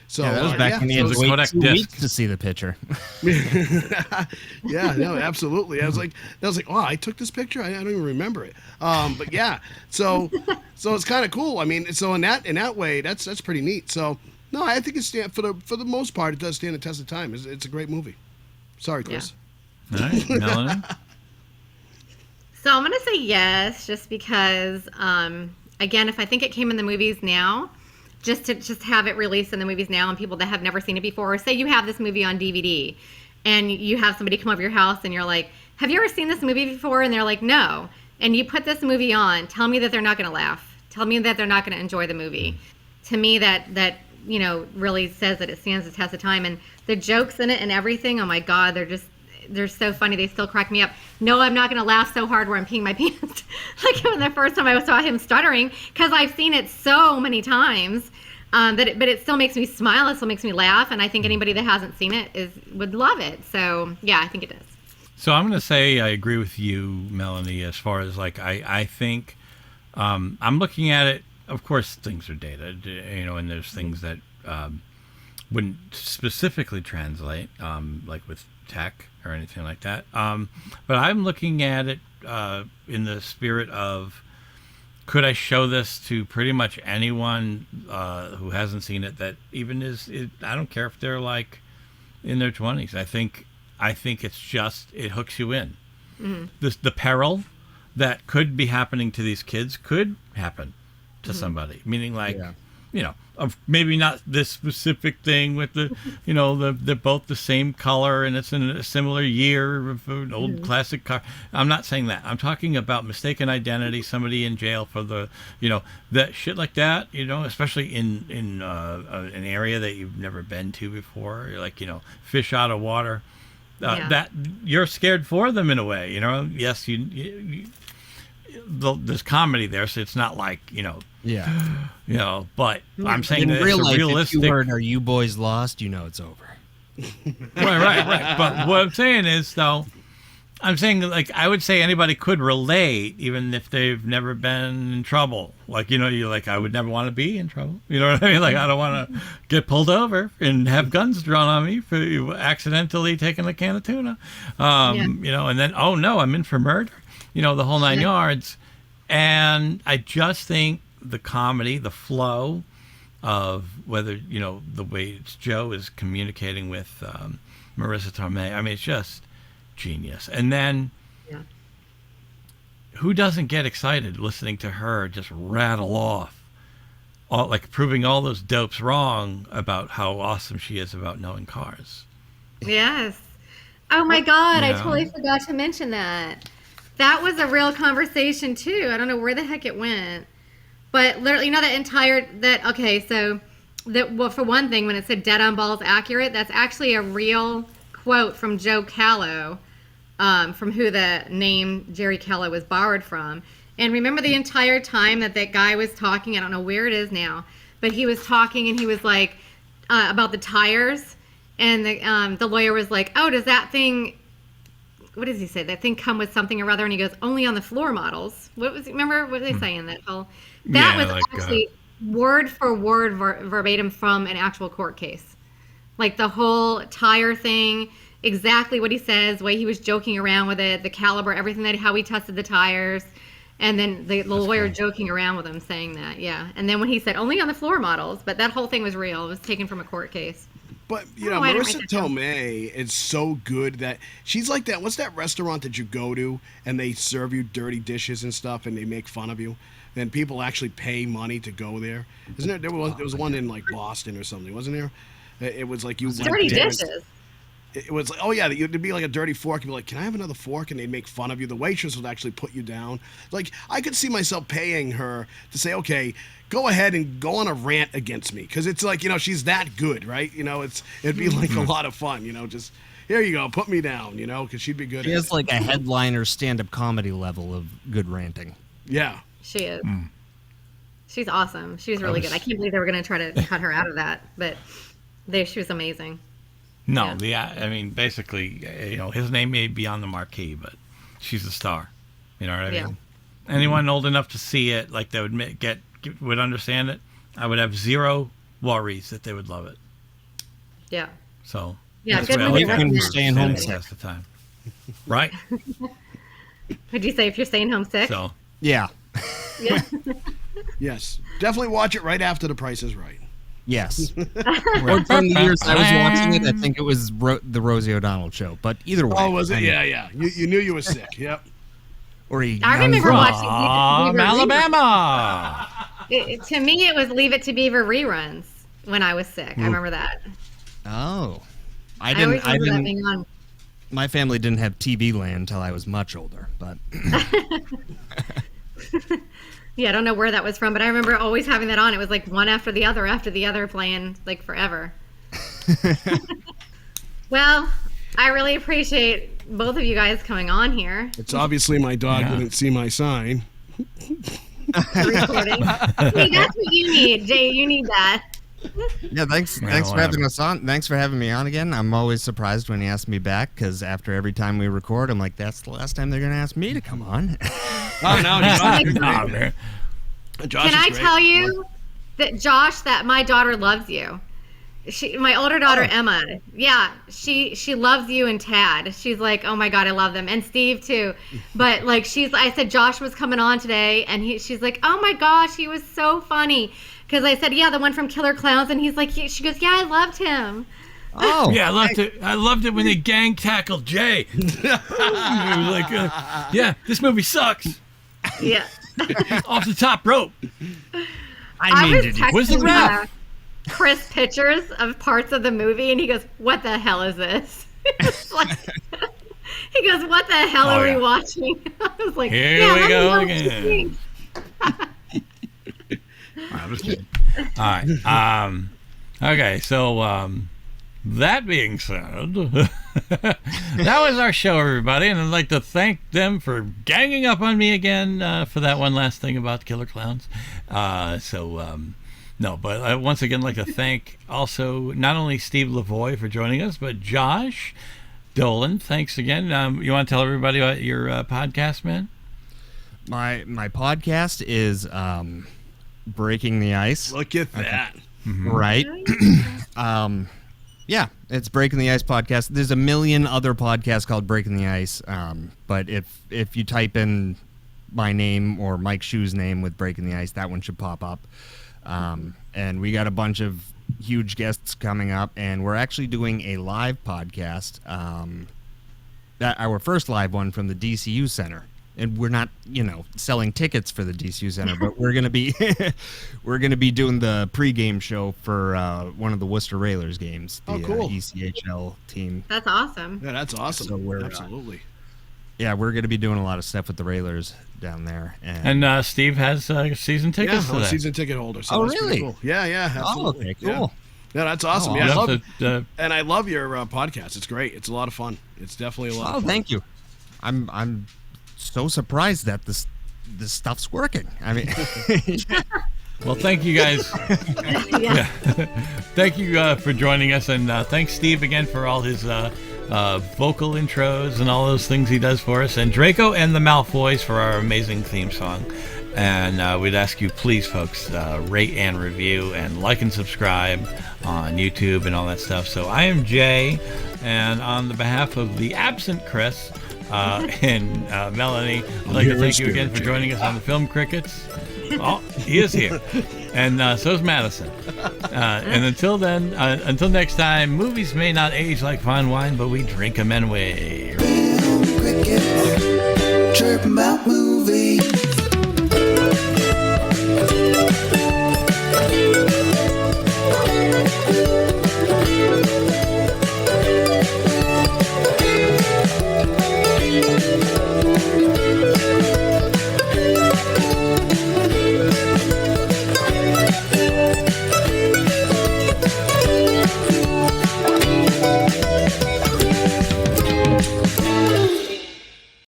So that was back when you had to wait 2 weeks to see the picture. Yeah, no, absolutely. I was like, oh, I took this picture. I don't even remember it. But yeah, so it's kind of cool. I mean, so in that way, that's pretty neat. So no, I think it's for the most part, it does stand the test of time. It's a great movie. Sorry, Chris. Yeah. All right, Melanie. So I'm gonna say yes, just because. Again, if I think it came in the movies now, just to have it released in the movies now, and people that have never seen it before, or say you have this movie on DVD, and you have somebody come over your house, and you're like, "Have you ever seen this movie before?" And they're like, "No." And you put this movie on. Tell me that they're not going to laugh. Tell me that they're not going to enjoy the movie. To me, that really says that it stands the test of time. And the jokes in it and everything. Oh my God, they're so funny. They still crack me up. No, I'm not going to laugh so hard where I'm peeing my pants. Like when the first time I saw him stuttering, because I've seen it so many times, but it still makes me smile. It still makes me laugh. And I think anybody that hasn't seen it would love it. So yeah, I think it does. So I'm going to say I agree with you, Melanie, as far as like I think I'm looking at it. Of course, things are dated, and there's things that wouldn't specifically translate, like with tech or anything like that. But I'm looking at it in the spirit of, could I show this to pretty much anyone who hasn't seen it, that even I don't care if they're like in their 20s. I think it's just, it hooks you in. Mm-hmm. The peril that could be happening to these kids could happen to somebody, meaning like, of maybe not this specific thing with the, they're both the same color and it's in a similar year of an old classic car. I'm not saying that. I'm talking about mistaken identity, somebody in jail for the, that shit like that, especially in an area that you've never been to before. You're like, fish out of water. That you're scared for them in a way, Yes, there's comedy there, so it's not like but I'm saying that real it's life, realistic. If you heard "Are you boys lost?" It's over. right. But what I'm saying is, though, I'm saying like I would say anybody could relate, even if they've never been in trouble. Like you're like, I would never want to be in trouble. You know what I mean? Like I don't want to get pulled over and have guns drawn on me for accidentally taking a can of tuna. And then oh no, I'm in for murder. The whole 9 yards. And I just think the comedy, the flow of whether, the way Joe is communicating with Marissa Tomei, I mean, it's just genius. And then who doesn't get excited listening to her just rattle off, like proving all those dopes wrong about how awesome she is about knowing cars? Yes. Oh my God, I totally forgot to mention that. That was a real conversation too. I don't know where the heck it went, but literally, well, for one thing, when it said "dead on balls accurate," that's actually a real quote from Joe Callow, from who the name Jerry Callow was borrowed from. And remember the entire time that guy was talking, I don't know where it is now, but he was talking and he was like about the tires, and the lawyer was like, "Oh, does that thing?" What does he say? That thing come with something or other, and he goes, "Only on the floor models." Remember what they say in that whole? That was like, actually word for word verbatim from an actual court case. Like the whole tire thing, exactly what he says, the way he was joking around with it, the caliber, everything how he tested the tires, and then the lawyer joking around with him saying that, And then when he said only on the floor models, but that whole thing was real. It was taken from a court case. But, Marissa Tomei is so good that she's like that. What's that restaurant that you go to and they serve you dirty dishes and stuff and they make fun of you? Then people actually pay money to go there. Isn't there? There was one in like Boston or something, wasn't there? It was like you dirty dishes. It was like, oh yeah, it'd be like a dirty fork. You'd be like, can I have another fork? And they'd make fun of you. The waitress would actually put you down. Like I could see myself paying her to say, okay, go ahead and go on a rant against me, because it's like she's that good, right? It'd be like a lot of fun, just here you go, put me down, because she'd be good. She has like a headliner stand-up comedy level of good ranting. Yeah, she is. She's awesome. She was really good. I can't believe they were going to try to cut her out of that, but she was amazing. No, I mean, basically, his name may be on the marquee, but she's the star. You know what I mean? Yeah. Anyone old enough to see it, like they would understand it, I would have zero worries that they would love it. Yeah. So. Yeah, good when you're staying home sick. The time. Right? Would you say if you're staying home sick? So. Yeah. Yeah. Yes. Definitely watch it right after The Price is Right. Yes. Or from the years I was watching it, I think it was the Rosie O'Donnell show. But either way. Oh, was it? Yeah. You knew you were sick. Yep. Or I remember watching Alabama. To me, it was Leave It to Beaver reruns when I was sick. I remember that. Oh. I didn't. That being on. My family didn't have TV land until I was much older, but. Yeah, I don't know where that was from, but I remember always having that on. It was like one after the other playing like forever. Well, I really appreciate both of you guys coming on here. It's obviously my dog didn't see my sign. Recording. Hey, that's what you need, Jay. You need that. Yeah, thanks for having us on. Thanks for having me on again. I'm always surprised when you ask me back because after every time we record, I'm like, that's the last time they're going to ask me to come on. Oh, no, man. Can I tell you that my daughter loves you? My older daughter, Emma, she loves you and Tad. She's like, oh my God, I love them. And Steve too. But like, I said, Josh was coming on today and she's like, oh my gosh, he was so funny. Cause I said, the one from Killer Clowns. And he's like, she goes, yeah, I loved him. Oh yeah, I loved it when they gang tackled Jay. It was like, this movie sucks. Yeah. Off the top rope. I was where's the ref? Chris pictures of parts of the movie, and he goes, "What the hell is this?" He goes, "What the hell are we watching?" I was like, "Here we go again." I was kidding. All right. Okay. So that being said, that was our show, everybody, and I'd like to thank them for ganging up on me again for that one last thing about Killer Clowns. No, but once again, I'd like to thank also not only Steve Lavoie for joining us, but Josh Dolan. Thanks again. You want to tell everybody about your podcast, man? My podcast is Breaking the Ice. Look at that. Mm-hmm. Right. Yeah, it's Breaking the Ice podcast. There's a million other podcasts called Breaking the Ice, but if you type in my name or Mike Shue's name with Breaking the Ice, that one should pop up. And we got a bunch of huge guests coming up, and we're actually doing a live podcast, our first live one from the DCU Center. And we're not, selling tickets for the DCU Center, but we're gonna be doing the pregame show for one of the Worcester Railers games, the cool. ECHL team. That's awesome. Yeah, that's awesome. So we're absolutely. We're gonna be doing a lot of stuff with the Railers down there. And Steve has season tickets for I'm a that. season ticket holder. So that's really? Cool. Yeah, absolutely. Oh, okay, cool. Yeah, that's awesome. I love it. And I love your podcast. It's great. It's a lot of fun. It's definitely a lot of fun. Oh, thank you. I'm so surprised that this stuff's working. I mean, well, thank you guys. Thank you for joining us, and thanks Steve again for all his vocal intros and all those things he does for us, and Draco and the Malfoys for our amazing theme song. And we'd ask you, please, folks, rate and review and like and subscribe on YouTube and all that stuff. So I am Jay, and on the behalf of the absent Chris and Melanie, I'd like to thank you again for joining us on the Film Crickets. Oh, he is here. And so is Madison. And until then, until next time, movies may not age like fine wine, but we drink them anyway. Film Crickets, chirping about movies.